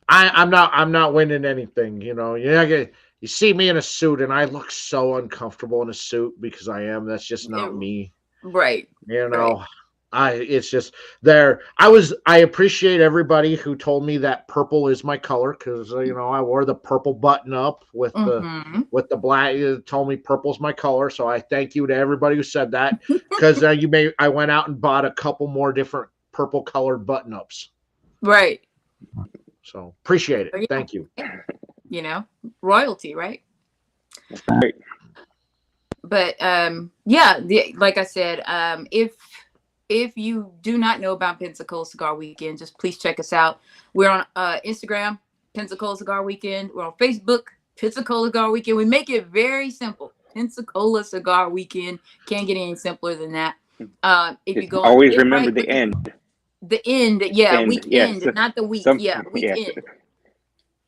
I'm not winning anything. You know, you see me in a suit, and I look so uncomfortable in a suit because I am. That's just not me. Right. You know, it's just there. I appreciate everybody who told me that purple is my color because you know I wore the purple button up with the black. Told me purple's my color, so I thank you to everybody who said that because I went out and bought a couple more different purple colored button ups. Right. So appreciate it. Thank you. You know, royalty, right? Right. But like I said, if you do not know about Pensacola Cigar Weekend, just please check us out. We're on Instagram, Pensacola Cigar Weekend. We're on Facebook, Pensacola Cigar Weekend. We make it very simple. Pensacola Cigar Weekend. Can't get any simpler than that. If you go always remember the end. The end, yeah, weekend, yes. Not the week. Weekend.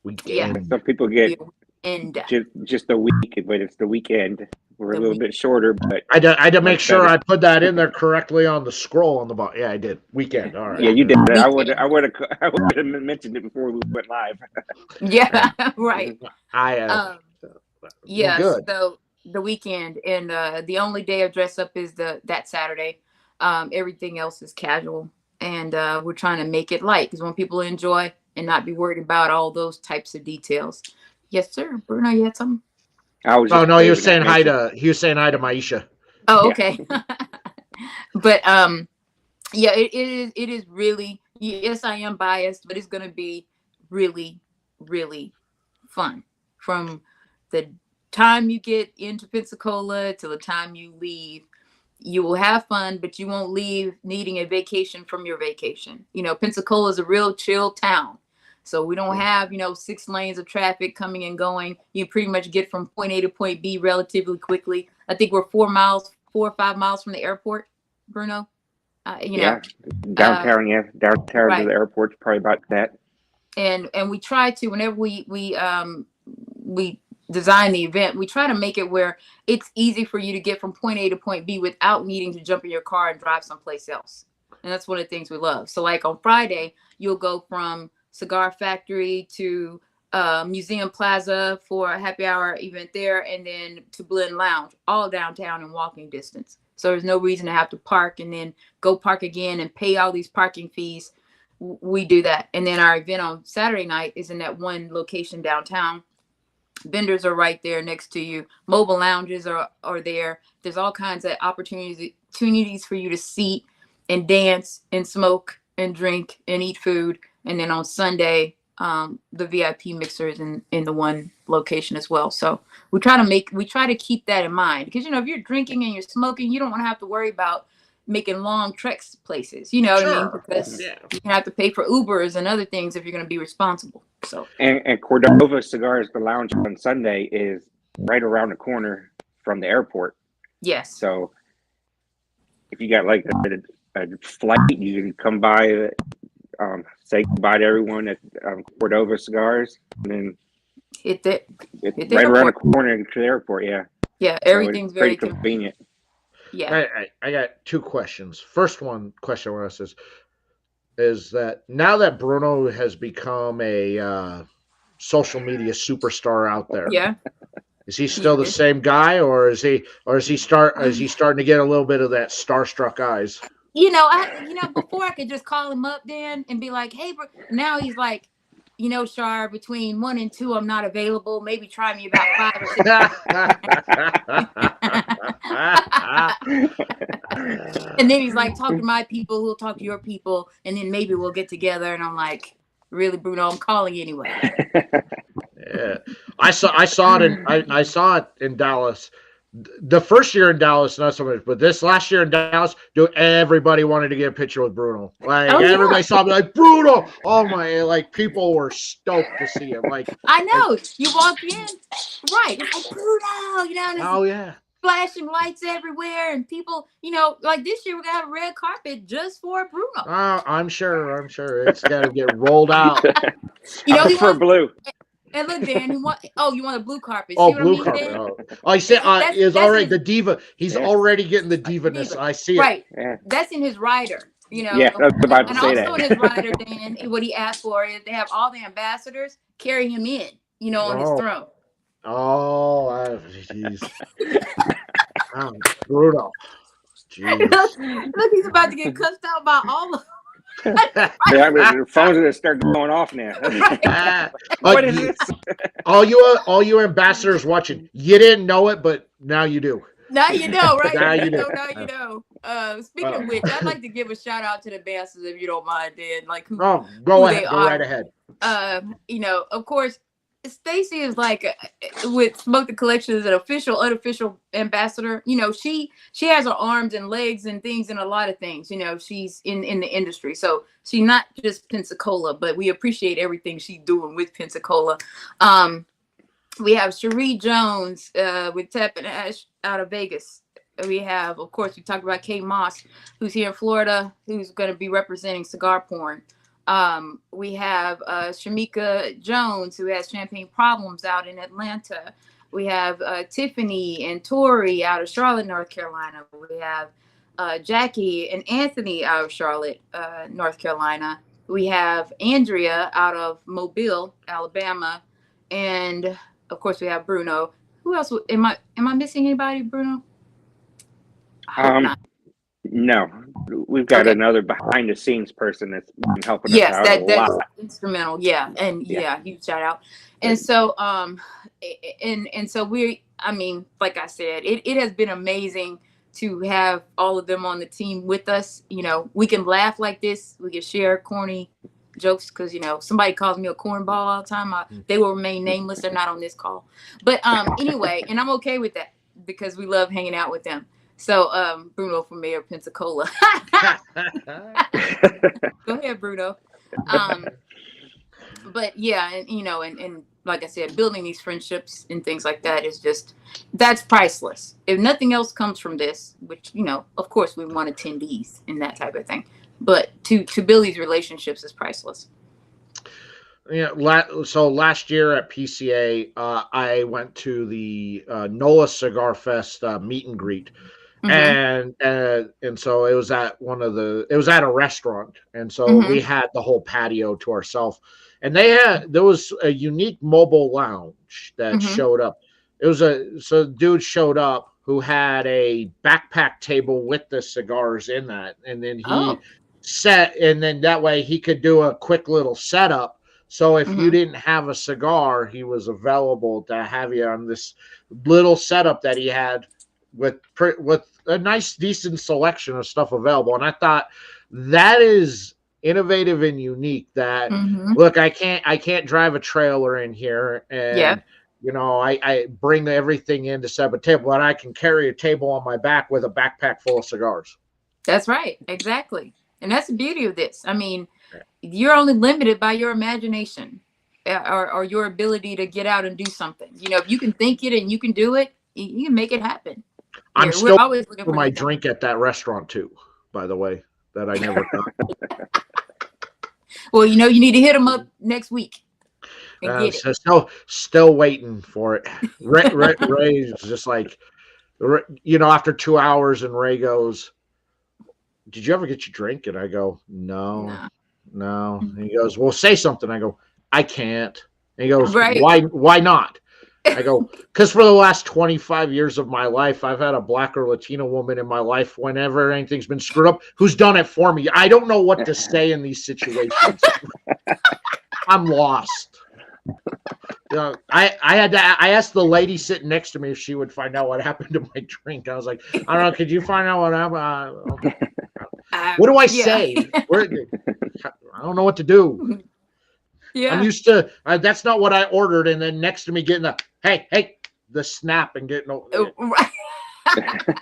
Weekend. Yeah. Some people get end just a week, but it's the weekend. We're a little bit shorter, but I had to make sure I put that in there correctly on the scroll on the bottom. Yeah, I did. Weekend. All right. Yeah, you did. I would have mentioned it before we went live. Yeah, right. Yeah. So the weekend, and the only day of dress up is that Saturday. Everything else is casual, and we're trying to make it light because when people enjoy and not be worried about all those types of details. Yes, sir. Bruno, you had something? He was saying hi to Maisha. Oh, okay. But it is really, yes, I am biased, but it's gonna be really, really fun from the time you get into Pensacola to the time you leave. You will have fun, but you won't leave needing a vacation from your vacation. You know, Pensacola is a real chill town. So we don't have, 6 lanes of traffic coming and going. You pretty much get from point A to point B relatively quickly. I think we're 4 miles 4 or 5 miles from the airport, Bruno. You Yeah, know, downtown. Yeah, downtown to right. the airport's probably about that. And we try to, whenever we design the event, we try to make it where it's easy for you to get from point A to point B without needing to jump in your car and drive someplace else. And that's one of the things we love. So like on Friday, you'll go from Cigar Factory to Museum Plaza for a happy hour event there, and then to Blend Lounge, all downtown in walking distance. So there's no reason to have to park and then go park again and pay all these parking fees. We do that. And then our event on Saturday night is in that one location downtown. Vendors are right there next to you. Mobile lounges are there. There's all kinds of opportunities for you to sit and dance and smoke and drink and eat food. And then on Sunday, the VIP mixer is in the one location as well. So we try to keep that in mind, because, if you're drinking and you're smoking, you don't want to have to worry about making long treks places, you know what I mean? Because you have to pay for Ubers and other things if you're going to be responsible. So and Cordova Cigars, the lounge on Sunday is right around the corner from the airport. Yes. So if you got like a flight, you can come by, say goodbye to everyone at Cordova Cigars, and then hit the right around the corner to the airport. Yeah. Yeah, everything's so very very convenient. Yeah. I got two questions. First question I want to ask is that now that Bruno has become a social media superstar out there, Yeah. is he still the same guy, or is he starting to get a little bit of that starstruck eyes? Before I could just call him up then and be like, hey, bro. Now he's like, Char, between 1 and 2, I'm not available. Maybe try me about 5 or 6. And then he's like, talk to my people, who'll talk to your people, and then maybe we'll get together. And I'm like, really, Bruno? I'm calling anyway. Yeah, I saw it in Dallas. The first year in Dallas, not so much, but this last year in Dallas, everybody wanted to get a picture with Bruno. Like everybody saw me, like, Bruno. Oh my! Like people were stoked to see him. Like I know, you walk in, right? It's like Bruno, oh yeah, flashing lights everywhere, and people, like this year we got a red carpet just for Bruno. I'm sure it's got to get rolled out. I prefer blue. And look, Dan, you want a blue carpet? Oh, see what blue I mean, carpet. Dan? Oh, I see. Is already the diva. He's already getting the divaness. Diva. I see it. Right. Yeah. That's in his rider. Yeah, I was about to say that. And also in his rider, Dan, what he asked for is they have all the ambassadors carry him in, on his throne. Oh, jeez. Bruno. Jeez. Look, he's about to get cussed out by all of them. The phones are gonna start going off now. What is this? All you ambassadors watching, you didn't know it, but now you do. Now you know, right? Now you do. Now you know. Speaking of which, I'd like to give a shout out to the ambassadors, if you don't mind, Dan. Like who ahead. Go right ahead. Of course, Stacy is like with Smoke the Collection as an official, unofficial ambassador. She has her arms and legs and things in a lot of things. She's in the industry, so she's not just Pensacola, but we appreciate everything she's doing with Pensacola. We have Cherie Jones with Tap and Ash out of Vegas. We have, of course, we talked about Kate Moss, who's here in Florida, who's going to be representing Cigar Porn. We have Shamika Jones, who has Champagne Problems out in Atlanta. We have Tiffany and Tori out of Charlotte, North Carolina. We have Jackie and Anthony out of Charlotte, North Carolina. We have Andrea out of Mobile, Alabama. And of course we have Bruno. Who else? Am I missing anybody, Bruno? I hope not. No, we've got another behind the scenes person that's been helping us out a lot. Yes, that's instrumental. Yeah, and huge shout out. And so, and so like I said, it has been amazing to have all of them on the team with us. We can laugh like this. We can share corny jokes because somebody calls me a cornball all the time. They will remain nameless. They're not on this call, but anyway, and I'm okay with that because we love hanging out with them. So, Bruno from Mayor Pensacola. Go ahead, Bruno. But yeah, and like I said, building these friendships and things like that is just, that's priceless. If nothing else comes from this, which, you know, of course we want attendees and that type of thing, but to build these relationships is priceless. Yeah, so last year at PCA, I went to the NOLA Cigar Fest meet and greet, Mm-hmm. and so it was at it was at a restaurant, and so we Mm-hmm. had the whole patio to ourselves, and there was a unique mobile lounge that Mm-hmm. showed up. It was a dude showed up who had a backpack table with the cigars in that, and then Oh. and then that way he could do a quick little setup. So if you Mm-hmm. didn't have a cigar, he was available to have you on this little setup that he had with a nice decent selection of stuff available. And I thought that is innovative and unique. That Mm-hmm. look, I can't drive a trailer in here, Yeah, and I bring everything in to set up a table, but I can carry a table on my back with a backpack full of cigars. that's right. Exactly. And that's the beauty of this. I mean, you're only limited by your imagination, or your ability to get out and do something. You know, if you can think it and you can do it, you can make it happen. I'm Here, we're still always looking for for my new things. drink at that restaurant too, by the way, that I never got. Well, you know, you need to hit them up next week and get it. So still waiting for it. Ray's just like, after 2 hours, and Ray goes, "Did you ever get your drink?" And I go, "No, Nah. no." And he goes, "Well, say something." I go, "I can't." And he goes, Right. Why not?" I go, "Because for the last 25 years of my life, I've had a black or Latino woman in my life whenever anything's been screwed up who's done it for me. I don't know what to say in these situations. I'm lost." I asked the lady sitting next to me if she would find out what happened to my drink. I was like, "I don't know. Could you find out what happened? What do I Yeah. say? I don't know what to do. I'm Yeah. used to that's not what I ordered." And then next to me getting the hey, the snap and getting. Right. I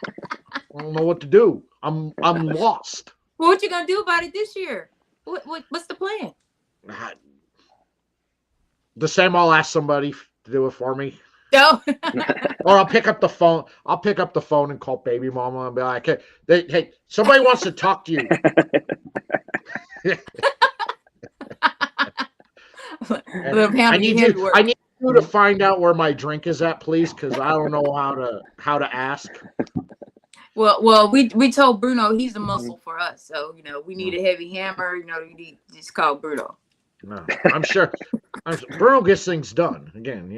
don't know what to do. I'm lost. Well, what you gonna do about it this year? What's the plan? The same. I'll ask somebody to do it for me. No. Or I'll pick up the phone. I'll pick up the phone and call baby mama and be like, "Hey, somebody wants to talk to you." I need you to find out where my drink is at, please, because I don't know how to ask. Well, we told Bruno he's the muscle for us, so you know we need a heavy hammer. You know, you need just call Bruno. No, I'm sure Bruno gets things done. Again,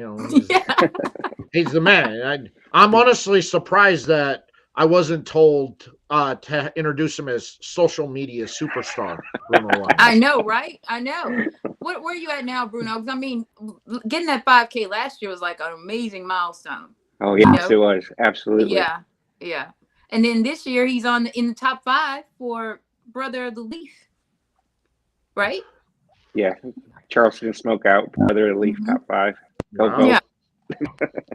he's the man. I'm honestly surprised that I wasn't told to introduce him as social media superstar. Bruno Lyons. I know, right? I know. Where are you at now, Bruno? 'Cause I mean, getting that 5K last year was like an amazing milestone. Oh yes, it was absolutely. Yeah. And then this year he's in the top 5 for Brother of the Leaf, right? Yeah, Charleston Smokeout, Brother of the Leaf, top 5. Go, Wow. go. Yeah.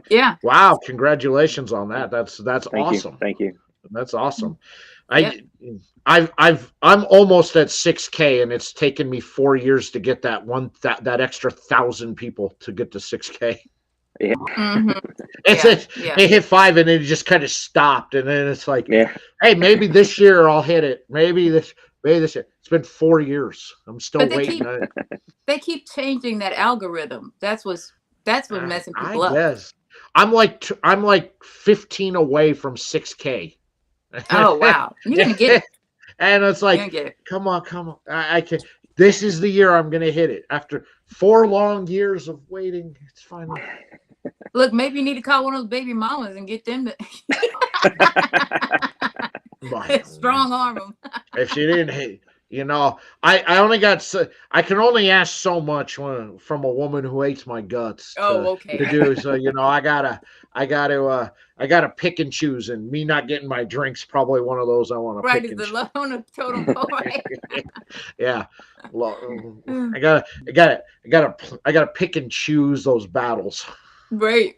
Yeah. Wow! Congratulations on that. That's awesome. Thank you. That's awesome. Yep. I'm almost at 6K, and it's taken me 4 years to get that extra 1,000 people to get to 6K. Yeah. Mm-hmm. It hit 5 and it just kind of stopped, and then it's like, Yeah. Hey, maybe this year I'll hit it. Maybe this year. It's been 4 years. I'm still waiting. They keep changing that algorithm. That's what's messing people up. Yes. I'm like 15 away from 6K. Oh wow, you're gonna get it. And it's like, You're gonna get it. come on. I can. This is the year I'm gonna hit it. After 4 long years of waiting, it's finally. Look, maybe you need to call one of those baby mamas and get them to strong arm them. If she didn't hit, I can only ask so much from a woman who hates my guts. Okay. To do so, I gotta pick and choose, and me not getting my drinks probably one of those I want to Right, pick is and the love on the totem pole, right? Yeah, I gotta pick and choose those battles. Right.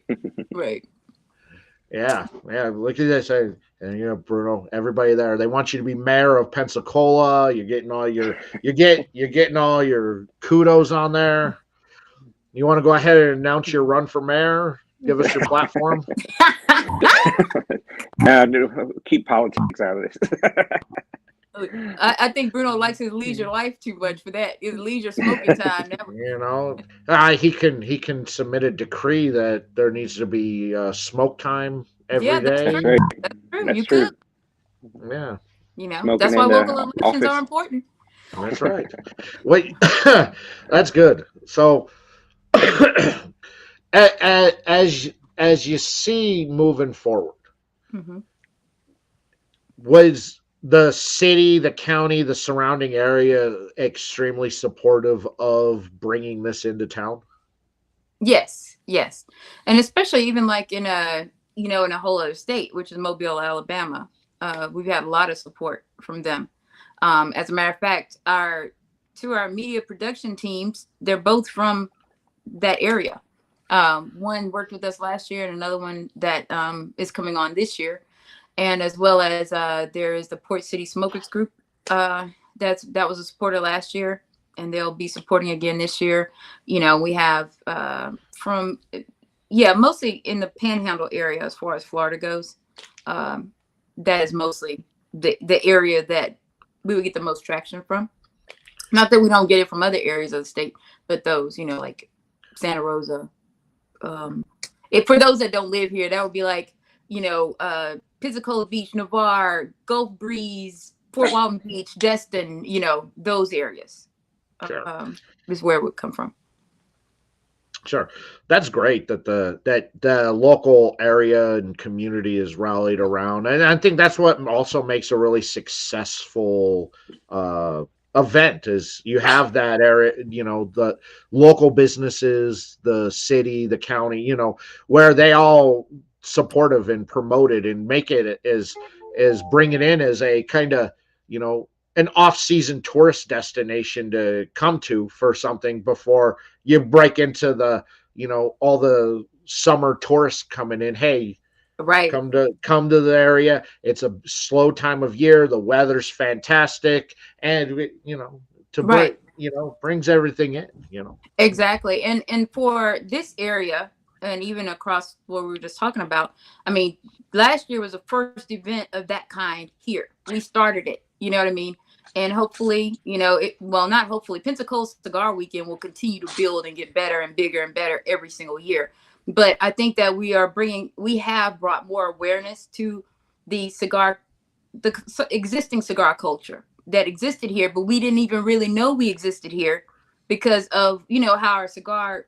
Yeah. Look at this, and Bruno, everybody there, they want you to be mayor of Pensacola. You're getting all your kudos on there. You want to go ahead and announce your run for mayor? Give us your platform. Keep politics out of this. I think Bruno likes his leisure life too much for that. His leisure smoking time. You know, he can submit a decree that there needs to be smoke time Yeah, every that's day. That's true. right. That's true. That's You true. could. Yeah, Smoking That's why in local the elections are office. important. that's right. Wait, that's good. So, as you see moving forward, Hmm. was the city, the county, the surrounding area extremely supportive of bringing this into town? Yes, yes, and especially even like in a in a whole other state, which is Mobile, Alabama. We've had a lot of support from them. As a matter of fact, our media production teams, they're both from that area. One worked with us last year, and another one that is coming on this year. And as well as there is the Port City Smokers Group that was a supporter last year, and they'll be supporting again this year. We have from mostly in the Panhandle area as far as Florida goes. Um, that is mostly the area that we would get the most traction from. Not that we don't get it from other areas of the state, but those, like Santa Rosa. Um, for those that don't live here, that would be like, Pensacola Beach, Navarre, Gulf Breeze, Fort Walton Beach, Destin, those areas Sure. is where it would come from. Sure, that's great that the local area and community is rallied around, and I think that's what also makes a really successful uh, event. Is you have that area, the local businesses, the city, the county, where they all supportive and promote it and make it as bring it in as a kind of an off-season tourist destination to come to for something before you break into the all the summer tourists coming in. Hey, Right. come to the area. It's a slow time of year, the weather's fantastic, and to bring Right. brings everything in. Exactly. And for this area, and even across what we were just talking about, I mean, last year was the first event of that kind here. We started it, you know what I mean? And hopefully, not hopefully, Pensacola Cigar Weekend will continue to build and get better and bigger and better every single year. But I think that we have brought more awareness to the existing cigar culture that existed here, but we didn't even really know we existed here because of how our cigar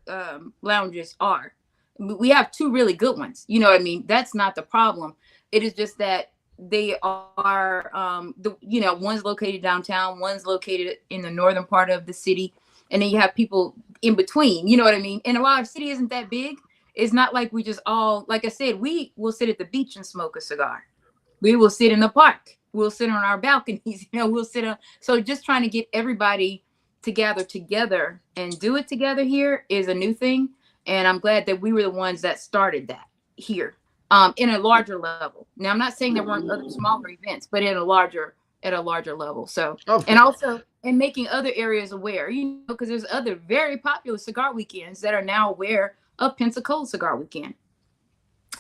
lounges are. We have two really good ones. You know what I mean? That's not the problem. It is just that they are one's located downtown, one's located in the northern part of the city, and then you have people in between. You know what I mean? And while our city isn't that big, it's not like we just all, like I said, we will sit at the beach and smoke a cigar. We will sit in the park. We'll sit on our balconies. We'll sit on. So just trying to get everybody to gather together and do it together here is a new thing. And I'm glad that we were the ones that started that here in a larger level. Now, I'm not saying there weren't other smaller events, but at a larger level. So, and also in making other areas aware, because there's other very popular cigar weekends that are now aware of Pensacola Cigar Weekend.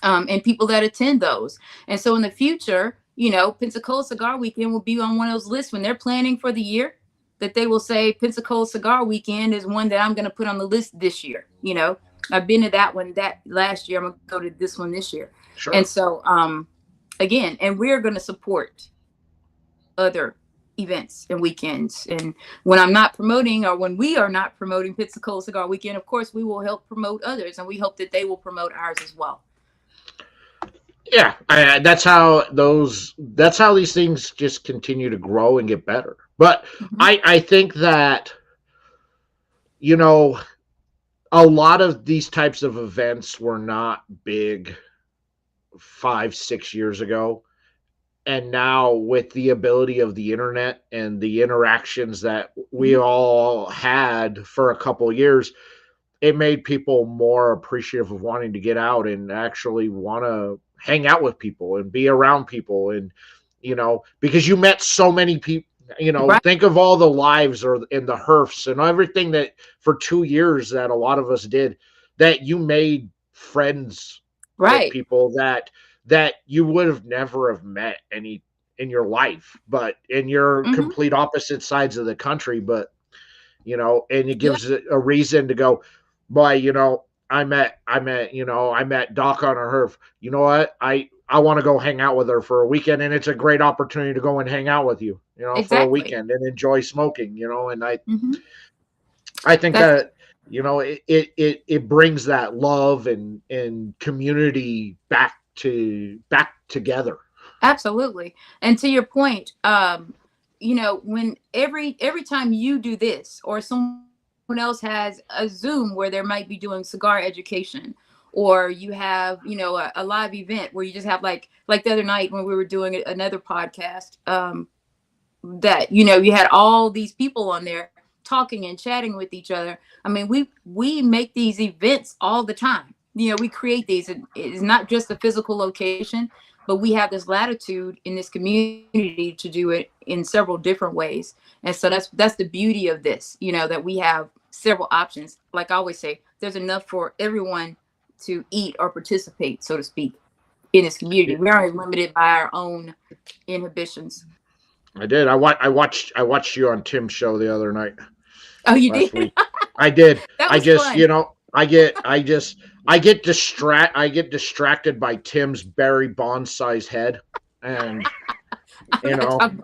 And people that attend those. And so in the future, Pensacola Cigar Weekend will be on one of those lists when they're planning for the year, that they will say Pensacola Cigar Weekend is one that I'm going to put on the list this year. I've been to that one that last year. I'm going to go to this one this year. Sure. And so, again, and we're going to support other events and weekends. And when I'm not promoting, or when we are not promoting Pensacola Cigar Weekend, of course, we will help promote others, and we hope that they will promote ours as well. Yeah, that's how these things just continue to grow and get better. But I think that a lot of these types of events were not big 5-6 years ago, and now with the ability of the internet and the interactions that we all had for a couple of years, it made people more appreciative of wanting to get out and actually want to hang out with people and be around people. And because you met so many people, Right. Think of all the lives or in the herfs and everything that for 2 years that a lot of us did, that you made friends with Right. people that you would have never have met any in your life, but in your Hmm. complete opposite sides of the country. But and it Yeah. gives it a reason to go, boy, I met Doc on a herf. You know what? I want to go hang out with her for a weekend, and it's a great opportunity to go and hang out with you, for a Exactly. weekend and enjoy smoking, and Hmm. I think That's that it brings that love and community back together. absolutely. And to your point, when every time you do this, or someone else has a Zoom where there might be doing cigar education, or you have, a live event where you just have like the other night when we were doing another podcast, that you had all these people on there talking and chatting with each other. I mean, we make these events all the time. We create these. It's not just a physical location, but we have this latitude in this community to do it in several different ways. And so that's the beauty of this, that we have several options. Like I always say, there's enough for everyone to eat or participate, so to speak, in this community. We aren't limited by our own inhibitions. I did. I watched you on Tim's show the other night Oh, you did? last week. I did. That I was just, fun. I get distracted by Tim's Barry Bonds size head, and I'm you not know, talking.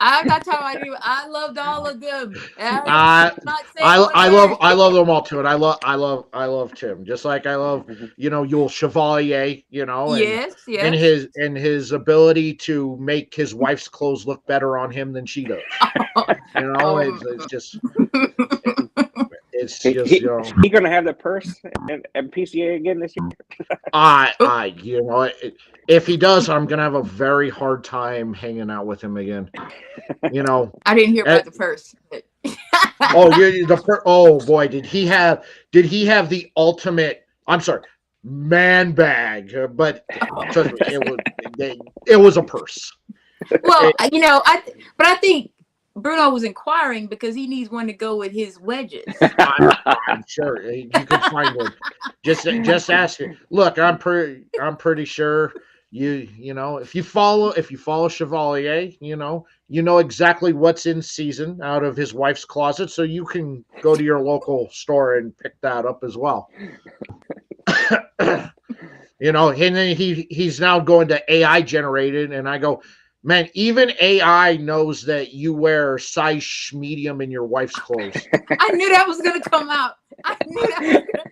I'm not talking about you. I loved all of them. I'm I not saying I one I love word. I love them all too, and I love Tim, just like I love Yul Chevalier, Yes, and yes. his ability to make his wife's clothes look better on him than she does. um, It's just it, it's He, just he, he gonna have the purse and PCA again this year. oh, if he does, I'm gonna have a very hard time hanging out with him again. You know, I didn't hear eh, about the purse. But oh boy, did he have the ultimate? I'm sorry, man bag, but trust me, it was a purse. well, It, but I think Bruno was inquiring because he needs one to go with his wedges. I'm sure you could find one. Just ask it. Look, I'm pretty sure if you follow Chevalier, you know exactly what's in season out of his wife's closet, so you can go to your local store and pick that up as well. And then he's now going to AI generated, and I go, man, even AI knows that you wear size medium in your wife's clothes. I knew that was gonna come out. I knew that was gonna.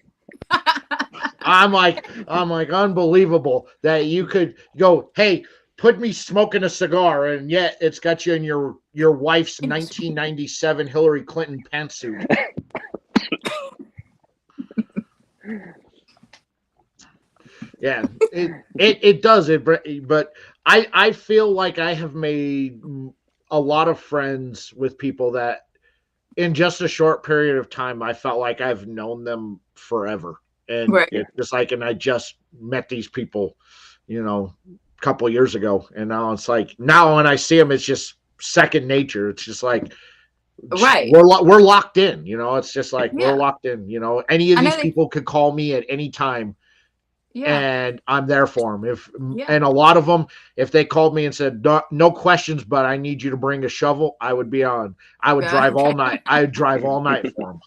I'm like, unbelievable that you could go, hey, put me smoking a cigar, and yet it's got you in your wife's 1997 Hillary Clinton pantsuit. Yeah, it does it, but I feel like I have made a lot of friends with people that in just a short period of time I felt like I've known them forever, and Right. Yeah. it's just like, and I just met these people, a couple of years ago, and now it's like, now when I see them, it's just second nature. It's just like Right. we're locked in. It's just like we're Yeah. locked in. Any of I know these they. people could call me at any time Yeah. and I'm there for them. Yeah. And a lot of them, if they called me and said no questions, but I need you to bring a shovel, I would be on. I would Yeah. drive all night. I would drive all night for them.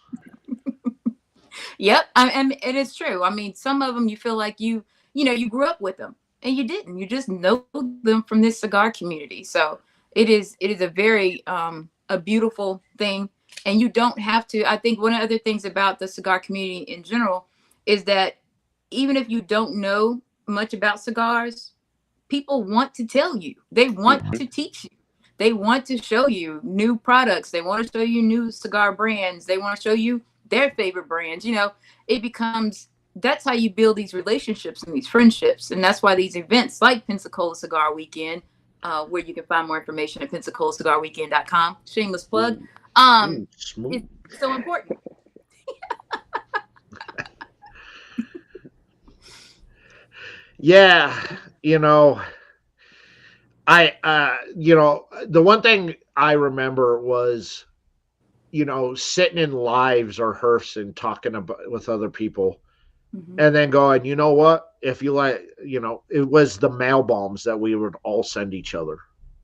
Yep, and it is true. I mean, some of them you feel like you grew up with them, and you didn't. You just know them from this cigar community. So it is a very a beautiful thing, and you don't have to. I think one of the other things about the cigar community in general is that even if you don't know much about cigars, people want to tell you. They want Mhm. to teach you. They want to show you new products. They want to show you new cigar brands. They want to show you their favorite brands. It becomes that's how you build these relationships and these friendships. And that's why these events like Pensacola Cigar Weekend, where you can find more information at PensacolaCigarWeekend.com. Shameless plug. Smooth. It's so important. Yeah, I the one thing I remember was, sitting in lives or hearse and talking about with other people, Mhm. and then going, you know what? If you like, it was the mail bombs that we would all send each other,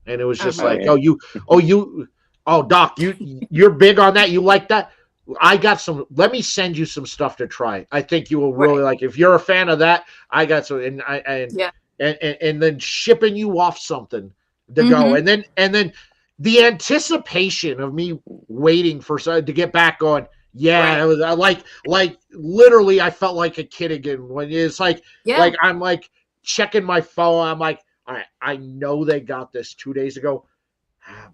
and it was just Uh-huh. Oh like, yeah. oh Doc, you're big on that. You like that? I got some. Let me send you some stuff to try. I think you will really Right. like. If you're a fan of that, I got some, Yeah. and then shipping you off something to go, Mhm. and then the anticipation of me waiting for to get back going. Yeah, Right. it was like literally I felt like a kid again when it's Yeah. like I'm like checking my phone. I'm like, all right, I know they got this 2 days ago.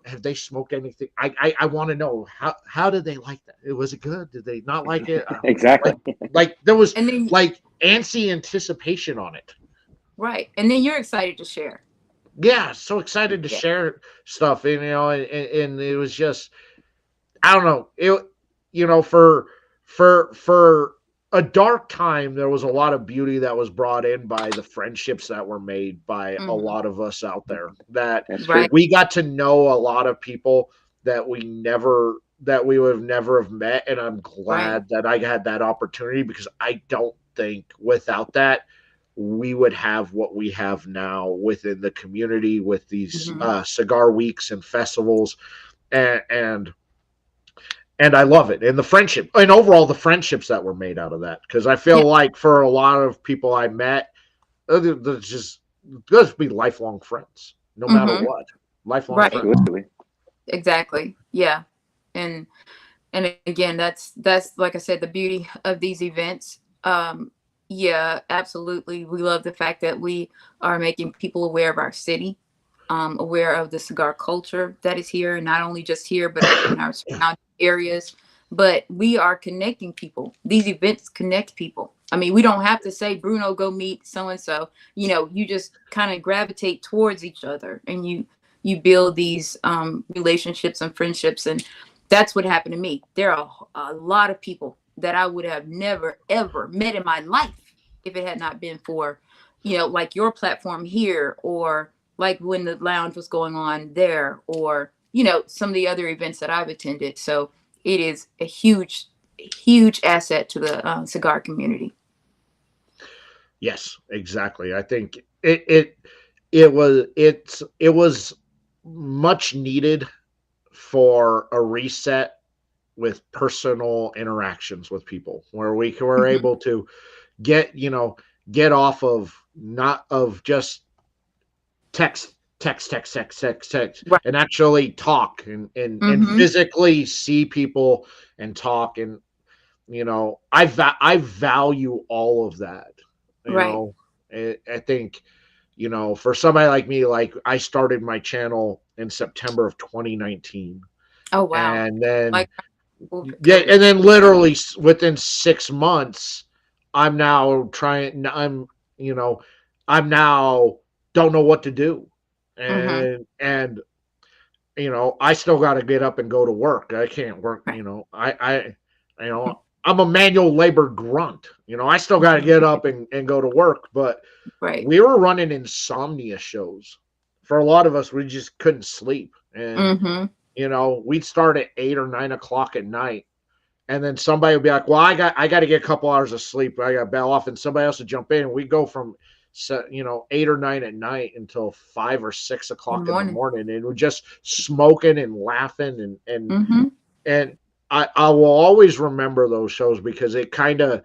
Have they smoked anything? I want to know how did they like that? It was it good? Did they not like it? Exactly. Like there was And then like antsy anticipation on it. right. And then you're excited to share. Yeah, so excited to Yeah. share stuff, and and it was just I don't know. For a dark time, there was a lot of beauty that was brought in by the friendships that were made by a Mhm. lot of us out there. That That's true. Right. we got to know a lot of people that we would have never have met, and I'm Right. glad that I had that opportunity because I don't think without that we would have what we have now within the community with these Mhm. cigar weeks and festivals and I love it. And the friendship and overall the friendships that were made out of that. Because I Yeah. feel like for a lot of people I met, there's just there's be lifelong friends, no matter Mhm. what. Lifelong Right. friends. Absolutely. Exactly. Yeah. And again, that's like I said, the beauty of these events. Yeah, absolutely. We love the fact that we are making people aware of our city, aware of the cigar culture that is here, and not only just here, but in our surrounding areas. But we are connecting people. These events connect people. I mean, we don't have to say, Bruno, go meet so and so. You just kind of gravitate towards each other, and you build these relationships and friendships, and that's what happened to me. There are a lot of people that I would have never ever met in my life if it had not been for, like your platform here, or like when the lounge was going on there, or some of the other events that I've attended. So it is a huge asset to the cigar community. Yes, exactly. I think it was much needed for a reset with personal interactions with people where we were Hmm. able to get off of not of just text, Right. and actually talk and Hmm. physically see people and talk. And I value all of that. you Right. know I think for somebody like me, like I started my channel in September of 2019, Oh wow. and then Like yeah, COVID. and then literally within 6 months, I'm now trying. You know, I'm now don't know what to do, Hmm. and I still got to get up and go to work. I can't work. Right. I'm a manual labor grunt. I still got to get up and go to work. But Right. we were running insomnia shows. For a lot of us, we just couldn't sleep, and Hmm. we'd start at 8 or 9 o'clock at night, and then somebody would be like, "Well, I got to get a couple hours of sleep. I got to bail off," and somebody else would jump in, and we go from 8 or 9 at night until 5 or 6 In the o'clock in the morning. morning, and we're just smoking and laughing, Hmm. and I will always remember those shows because it kind of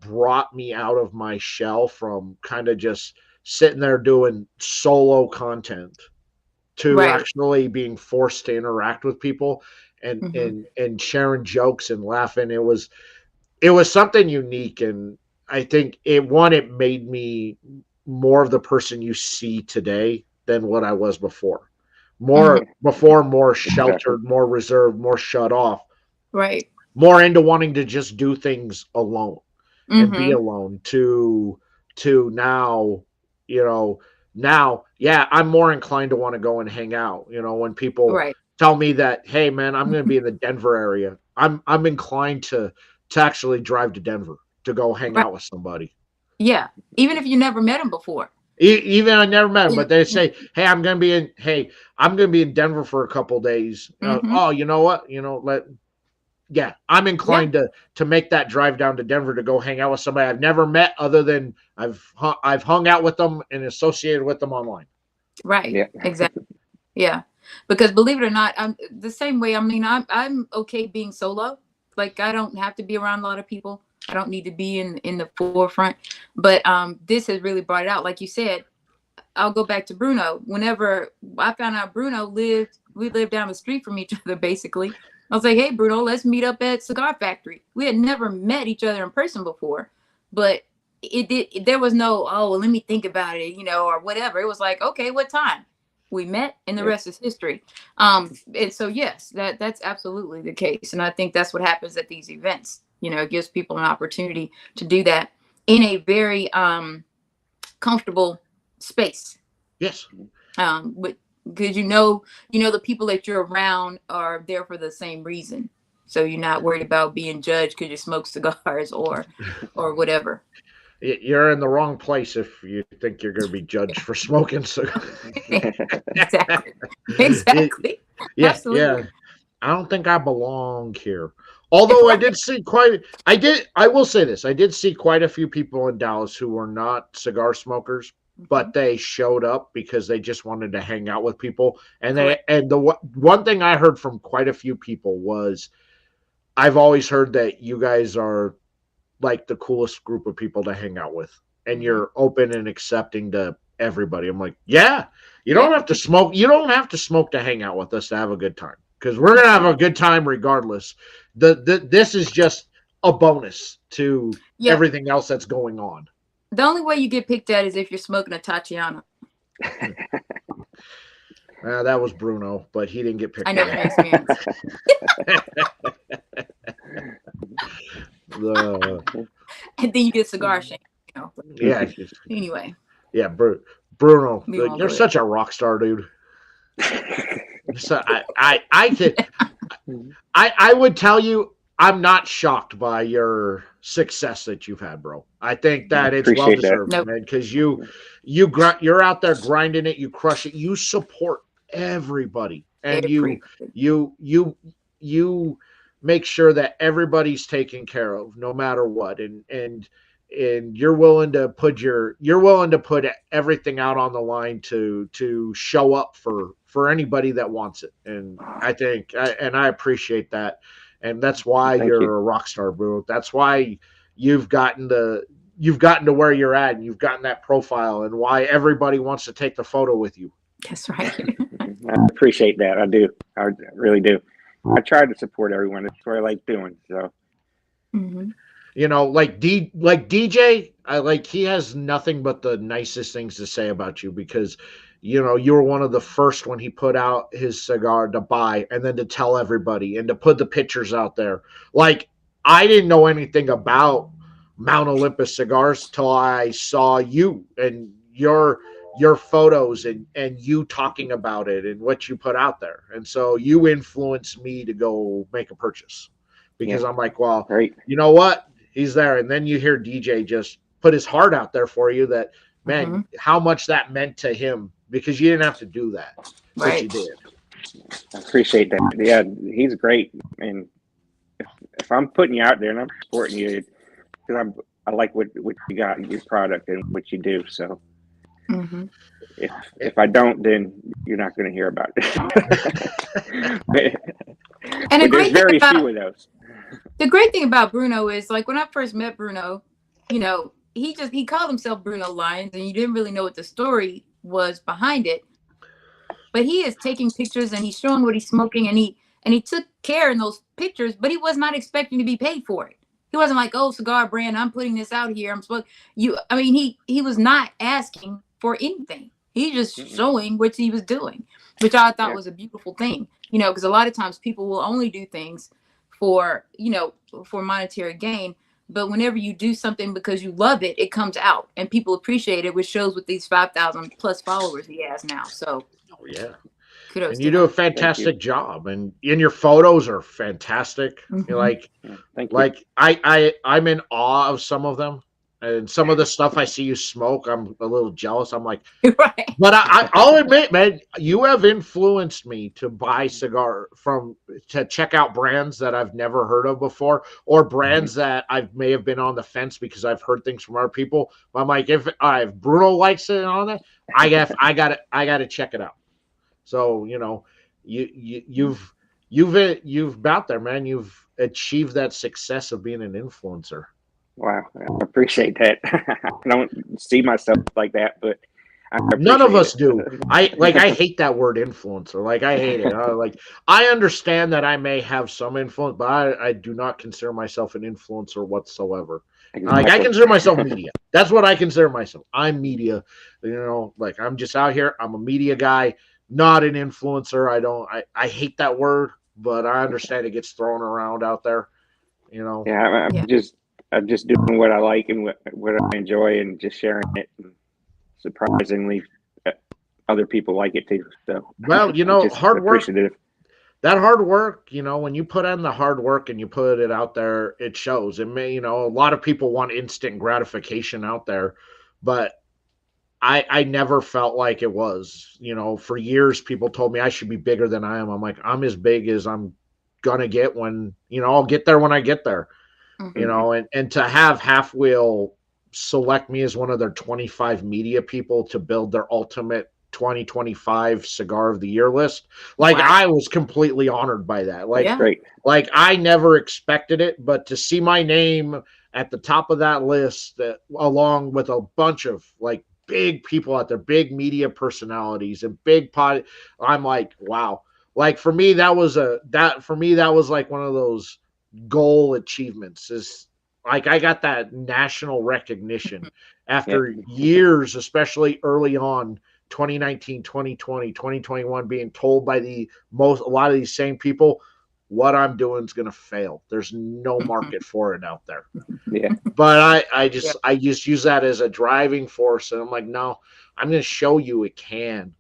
brought me out of my shell from kind of just sitting there doing solo content to Right. actually being forced to interact with people and Hmm. and and sharing jokes and laughing. It was something unique, and I think it made me more of the person you see today than what I was before. Hmm. More Exactly. sheltered, more reserved, more shut off, Right. more into wanting to just do things alone and be Hmm. alone to now, you know, yeah, I'm more inclined to want to go and hang out. When people Right. tell me that, hey man, I'm going to be in the Denver area, I'm inclined to actually drive to Denver to go hang Right. out with somebody. Yeah. Even if you never met him before. Even I never met him, but they Yeah. say, "Hey, I'm gonna be in Denver for a couple days." Mm-hmm. Oh, you know what? Yeah, I'm Yeah. inclined to make that drive down to Denver to go hang out with somebody I've never met, other than I've hung out with them and associated with them online. Right. Yeah. Exactly. Yeah. Because believe it or not, I'm the same way. I mean, I'm okay being solo. Like I don't have to be around a lot of people. I don't need to be in the forefront. But this has really brought it out. Like you said, I'll go back to Bruno. Whenever I found out we lived down the street from each other basically. I was like, hey Bruno, let's meet up at Cigar Factory. We had never met each other in person before, but there was no, oh well, let me think about it, or whatever. It was like, okay, what time? We met and the Yeah. rest is history. And so yes, that's absolutely the case. And I think that's what happens at these events. It gives people an opportunity to do that in a very comfortable space. Yes. But because the people that you're around are there for the same reason, so you're not worried about being judged because you smoke cigars or whatever. You're in the wrong place if you think you're going to be judged for smoking cigars. Exactly. Exactly. Yeah, yeah. Absolutely. I don't think I belong here. Although Right. I will say this, I did see quite a few people in Dallas who were not cigar smokers, Mhm. but they showed up because they just wanted to hang out with people. Correct. And the one thing I heard from quite a few people was, I've always heard that you guys are like the coolest group of people to hang out with, and Hmm. you're open and accepting to everybody. I'm like, yeah, Yeah. you don't have to smoke to hang out with us to have a good time, because we're gonna have a good time regardless. This is just a bonus to Yeah. everything else that's going on. The only way you get picked at is if you're smoking a Tatiana. That was Bruno, but he didn't get I picked know at. from experience. the And then you get cigar shame. But Yeah, anyway, yeah, Bruno, we won't you're go there. such a rock star, dude. So I could I would tell you, I'm not shocked by your success that you've had, bro. I think I that it's well appreciate that. deserved, Nope. man, because you're out there grinding it, you crush it, you support everybody, I and appreciate you make sure that everybody's taken care of, no matter what, and you're willing to put everything out on the line to show up for anybody that wants it, and I appreciate that, and that's why Thank you. you're a rock star, bro. That's why you've gotten to you've gotten to where you're at, and you've gotten that profile, and why everybody wants to take the photo with you. That's right. I appreciate that. I do. I really do. I try to support everyone. That's what I like doing. So Hmm. Like DJ, he has nothing but the nicest things to say about you, because you were one of the first when he put out his cigar to buy, and then to tell everybody and to put the pictures out there. Like, I didn't know anything about Mount Olympus cigars till I saw you and your photos, and you talking about it and what you put out there. And so you influenced me to go make a purchase, yeah, because I'm like, well, great. you know what? He's there. And then you hear DJ just put his heart out there for you, that, Hmm. man, how much that meant to him, because you didn't have to do that, but you Right. did. I appreciate that. Yeah, he's great. And if I'm putting you out there and I'm supporting you, because I like what you got in your product and what you do. So Hmm. if I don't, then you're not going to hear about it. And But there's very few of those. the great thing about Bruno is, like, when I first met Bruno, he called himself Bruno Lyons, and you didn't really know what the story was behind it. But he is taking pictures and he's showing what he's smoking, and he took care in those pictures, but he was not expecting to be paid for it. He wasn't like, oh, cigar brand, I'm putting this out here. I'm supposed you. I mean, he was not asking for anything. He just Mm-mm. showing what he was doing, which I thought Yeah, was a beautiful thing. Because a lot of times people will only do things for for monetary gain. But whenever you do something because you love it, it comes out and people appreciate it, which shows with these 5,000 plus followers he has now. So Oh, yeah. kudos And to you do a him. thank you. fantastic job, and your photos are fantastic. Hmm. Yeah, thank you. I'm in awe of some of them. And some of the stuff I see you smoke, I'm a little jealous. I'm like, Right. but I'll admit, man, you have influenced me to buy to check out brands that I've never heard of before, or brands that I may have been on the fence because I've heard things from other people. But I'm like, if Bruno likes it on it, I got to check it out. So you've about there, man. You've achieved that success of being an influencer. Wow, I appreciate that. I don't see myself like that, but I None of appreciate us it. do. I hate that word influencer. Like I hate it. I understand that I may have some influence, but I do not consider myself an influencer whatsoever. Like I Exactly. consider myself media. That's what I consider myself. I'm media. Like I'm just out here. I'm a media guy, not an influencer. I hate that word, but I understand it gets thrown around out there. You know. Yeah, Yeah. I'm just doing what I like and what I enjoy, and just sharing it. And surprisingly, uh, other people like it too. So Well, I'm just hard work. appreciative. That hard work, when you put in the hard work and you put it out there, it shows. It may, a lot of people want instant gratification out there, but I never felt like it was. For years, people told me I should be bigger than I am. I'm like, I'm as big as I'm gonna get when, I'll get there when I get there. Mhm. And to have Half Wheel select me as one of their 25 media people to build their ultimate 2025 cigar of the year list, like Wow. I was completely honored by that. That's Yeah. great. Like I never expected it, but to see my name at the top of that list, along with a bunch of like big people out there, big media personalities and I'm like, wow. Like for me, that was like one of those goal achievements. Is like I got that national recognition Yeah, after years, especially early on, 2019, 2020, 2021, being told by a lot of these same people, what I'm doing is going to fail. There's no market for it out there. yeah, But I Yeah. just use that as a driving force, and I'm like, no, I'm going to show you it can,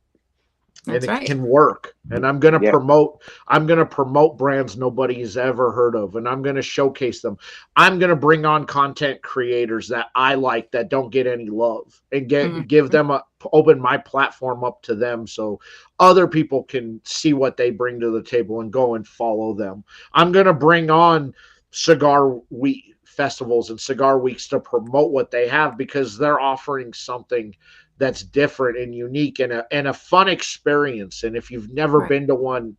and That's it right. can work. And yeah, I'm going to promote brands nobody's ever heard of, and I'm going to showcase them. I'm going to bring on content creators that I like that don't get any love, and Mhm. give them open my platform up to them, so other people can see what they bring to the table and go and follow them. I'm going to bring on cigar week festivals and cigar weeks to promote what they have, because they're offering something that's different and unique, and a fun experience. And if you've never Right. been to one,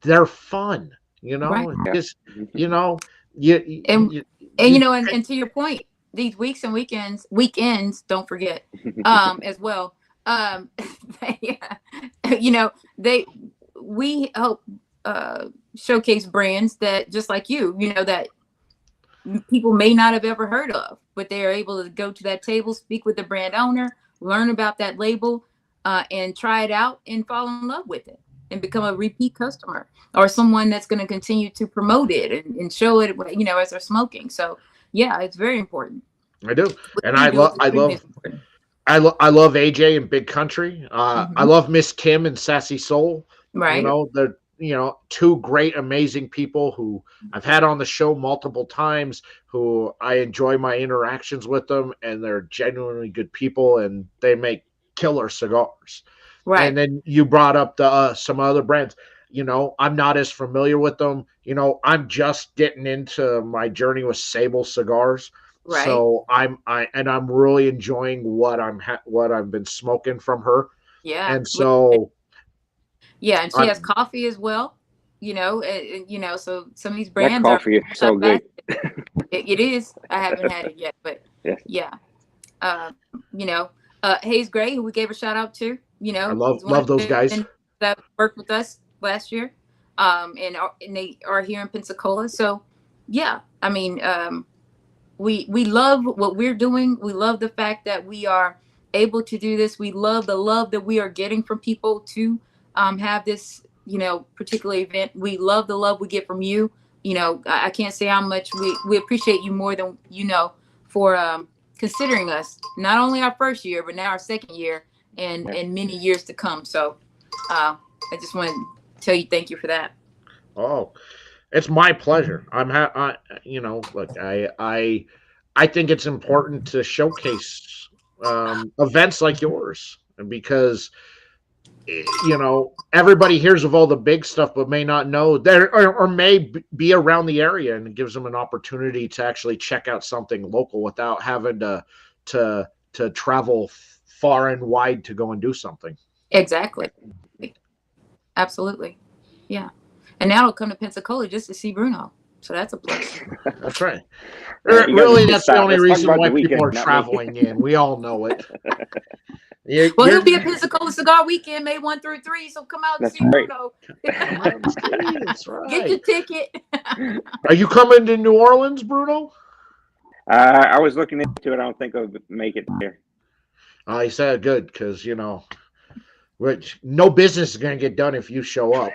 they're fun. Right. yeah. Just Mhm. you know, you And you, and you and to your point, these weeks and weekends, don't forget, as well. They, you know, they we help showcase brands that just like that people may not have ever heard of, but they are able to go to that table, speak with the brand owner, learn about that label, and try it out and fall in love with it and become a repeat customer or someone that's going to continue to promote it and show it, as they're smoking. So, yeah, it's very important. I do, What and you I do is love extremely important. I love AJ and Big Country. I Hmm. love Miss Kim and Sassy Soul. Right, They're two great, amazing people who I've had on the show multiple times. Who I enjoy my interactions with them, and they're genuinely good people, and they make killer cigars. And right, then you brought up some other brands. I'm not as familiar with them. I'm just getting into my journey with Sable Cigars, right. so I'm really enjoying what I've been smoking from her, Yeah, and so yeah, and she has I'm coffee as well. So some of these That brands are coffee is so good. multifaceted. It is. I haven't had it yet, but Yes. yeah. Uh, you know, Hayes Gray, who we gave a shout out to, I he's one of love those the guys. vendors that worked with us last year. And they are here in Pensacola. So yeah, I mean, we love what we're doing. We love the fact that we are able to do this. We love the love that we are getting from people to have this, particular event. We love the love we get from you. I can't say how much we appreciate you more than for considering us not only our first year but now our second year and Yeah. and many years to come. So I just want to tell you thank you for that. Oh, it's my pleasure. Look, I think it's important to showcase events like yours, because everybody hears of all the big stuff but may not know there, or may be around the area, and it gives them an opportunity to actually check out something local without having to travel far and wide to go and do something. Exactly. Absolutely. Yeah. And now I'll come to Pensacola just to see Bruno. So that's a plus. That's right. You Really, guys that's stop. the only Let's talk reason about why the people weekend, are not me. traveling in. We all know it. Well, he'll be at Pensacola Cigar Weekend, May 1 through 3. So come out and That's see right. Bruno. Come on, that's right. Get your ticket. Are you coming to New Orleans, Bruno? I was looking into it. I don't think I'll make it there. I said good, because which no business is going to get done if you show up.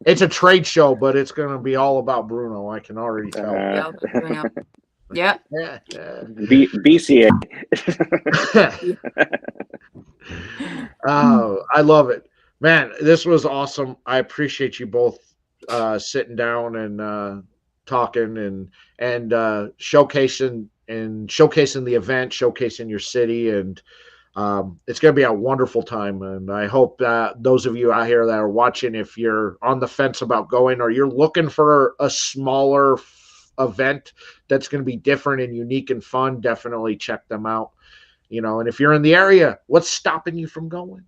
It's a trade show, but it's going to be all about Bruno. I can already tell. Yeah, Bruno. Yep. Yeah. BCA. I love it, man. This was awesome. I appreciate you both sitting down and talking and showcasing the event, showcasing your city, and it's going to be a wonderful time. And I hope that those of you out here that are watching, if you're on the fence about going, or you're looking for a smaller event that's going to be different and unique and fun, definitely check them out. And if you're in the area, what's stopping you from going?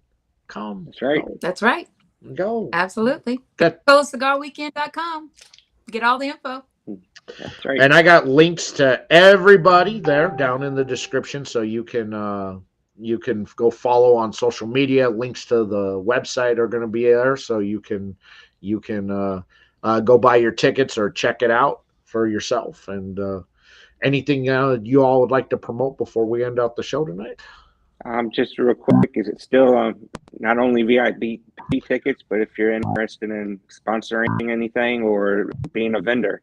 Come. That's right. Go. That's right. Go. Absolutely. That, CigarWeekend.com. Get all the info. That's right. and I got links to everybody there down in the description, so you can go follow on social media. Links to the website are going to be there, so you can go buy your tickets or check it out for yourself. And anything you all would like to promote before we end out the show tonight? Just real quick, is it still not only VIP tickets, but if you're interested in sponsoring anything or being a vendor,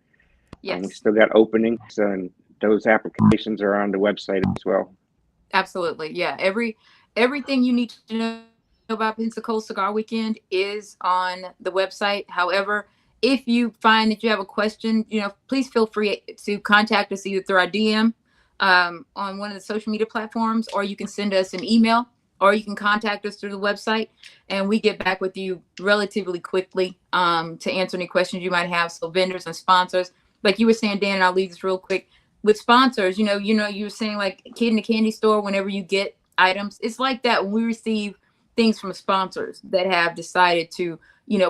Yes. we still got openings, and those applications are on the website as well. Absolutely. Yeah. Everything you need to know about Pensacola Cigar Weekend is on the website. However, if you find that you have a question, please feel free to contact us either through our DM on one of the social media platforms, or you can send us an email, or you can contact us through the website, and we get back with you relatively quickly to answer any questions you might have. So vendors and sponsors, like you were saying, Dan, and I'll leave this real quick. With sponsors, you were saying like kid in the candy store, whenever you get items, it's like that when we receive things from sponsors that have decided to,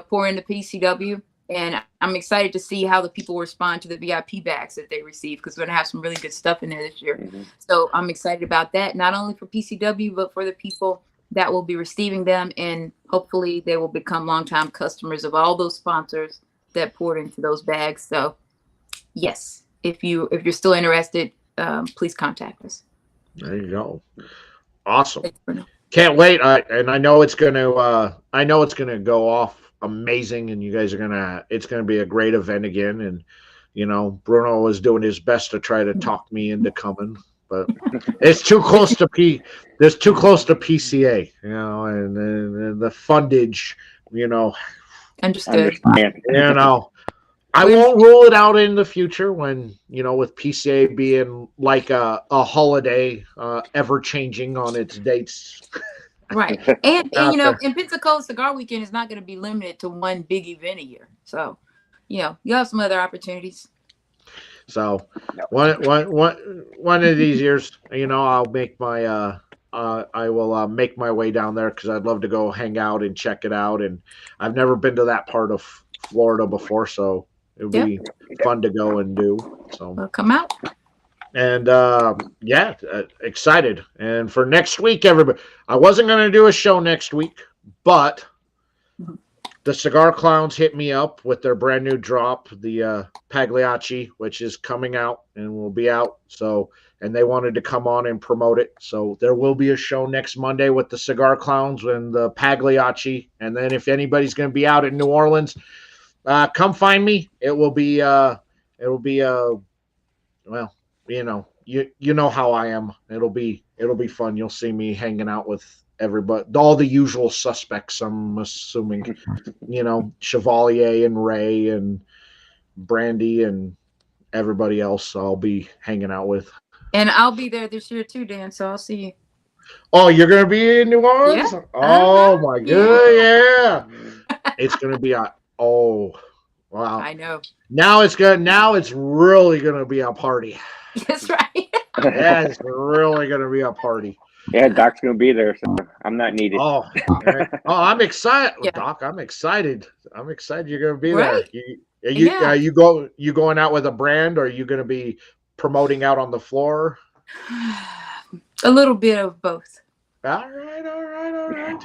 pour into PCW. And I'm excited to see how the people respond to the VIP bags that they receive, because we're going to have some really good stuff in there this year. Mm-hmm. So I'm excited about that, not only for PCW, but for the people that will be receiving them. And hopefully they will become longtime customers of all those sponsors that poured into those bags. So yes, if you're still interested, please contact us. There you go. Awesome. Thanks, Bruno. Can't wait. And I know it's going to go off amazing, and you guys it's going to be a great event again. And Bruno was doing his best to try to talk me into coming, but it's too close to PCA, and the fundage, Understood. I won't rule it out in the future when, with PCA being like a holiday, ever changing on its dates. Right. And in Pensacola Cigar Weekend is not going to be limited to one big event a year. So, you have some other opportunities. So one of these years, I'll make my I will make my way down there, because I'd love to go hang out and check it out. And I've never been to that part of Florida before, so it would be fun to go and do. So well, come out. And excited. And for next week, everybody, I wasn't going to do a show next week, but the Cigar Clowns hit me up with their brand new drop, the Pagliacci, which is coming out and will be out. So, and they wanted to come on and promote it. So there will be a show next Monday with the Cigar Clowns and the Pagliacci. And then if anybody's going to be out in New Orleans, come find me. It will be well, you know how I am. It'll be fun. You'll see me hanging out with everybody, all the usual suspects, I'm assuming, Chevalier and Ray and Brandy and everybody else I'll be hanging out with. And I'll be there this year too, Dan. So I'll see you. Oh, you're gonna be in New Yeah. Orleans? Oh my Yeah. god, yeah. It's gonna be a oh wow. I know. Now it's good. Now it's really gonna be a party. That's right. Yeah, it's really gonna be a party. Yeah, Doc's gonna be there, so I'm not needed. Oh, I'm excited, Yeah. Doc. I'm excited. I'm excited you're gonna be Right. there. Yeah. You going out with a brand, or are you gonna be promoting out on the floor? A little bit of both. All right.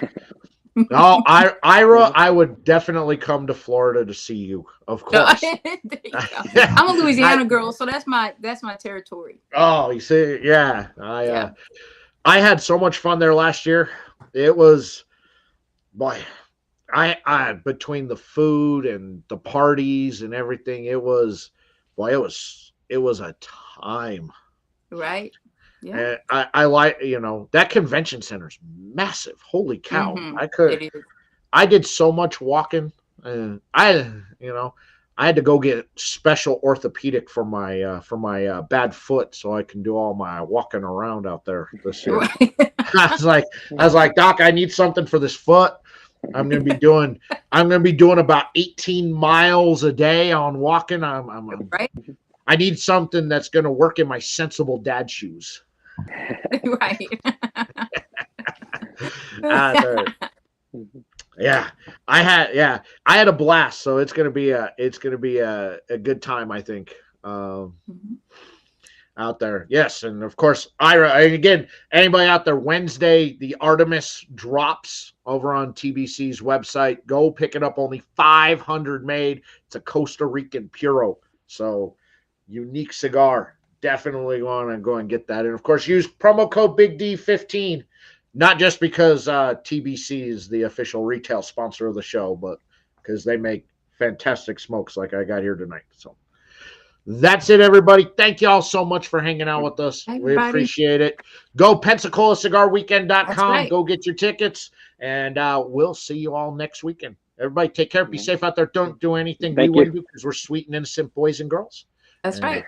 No, Ira, I would definitely come to Florida to see you, of course. There you go. I'm a Louisiana girl, so that's my territory. Oh, you see, yeah. Yeah. I had so much fun there last year. It was, boy, I between the food and the parties and everything, it was a time. Right. Yeah. And I like, that convention center's massive. Holy cow. It is. I did so much walking, and I had to go get special orthopedic for my bad foot so I can do all my walking around out there this year. Right. I was like, Doc, I need something for this foot. I'm gonna be doing about 18 miles a day on walking. Right. I need something that's gonna work in my sensible dad shoes. Right. Yeah, I had a blast. So it's gonna be a good time, I think. Out there, yes, and of course, Ira. And again, anybody out there, Wednesday, the Artemis drops over on TBC's website. Go pick it up. Only 500 made. It's a Costa Rican Puro, so unique cigar. Definitely want to go and get that. And of course, use promo code Big D15. Not just because TBC is the official retail sponsor of the show, but because they make fantastic smokes like I got here tonight. So that's it, everybody. Thank you all so much for hanging out with us. We appreciate it. Go PensacolaCigarWeekend.com. Right. Go get your tickets, and we'll see you all next weekend. Everybody take care. Be safe out there. Don't do anything we wouldn't do because we're sweet and innocent boys and girls. That's right.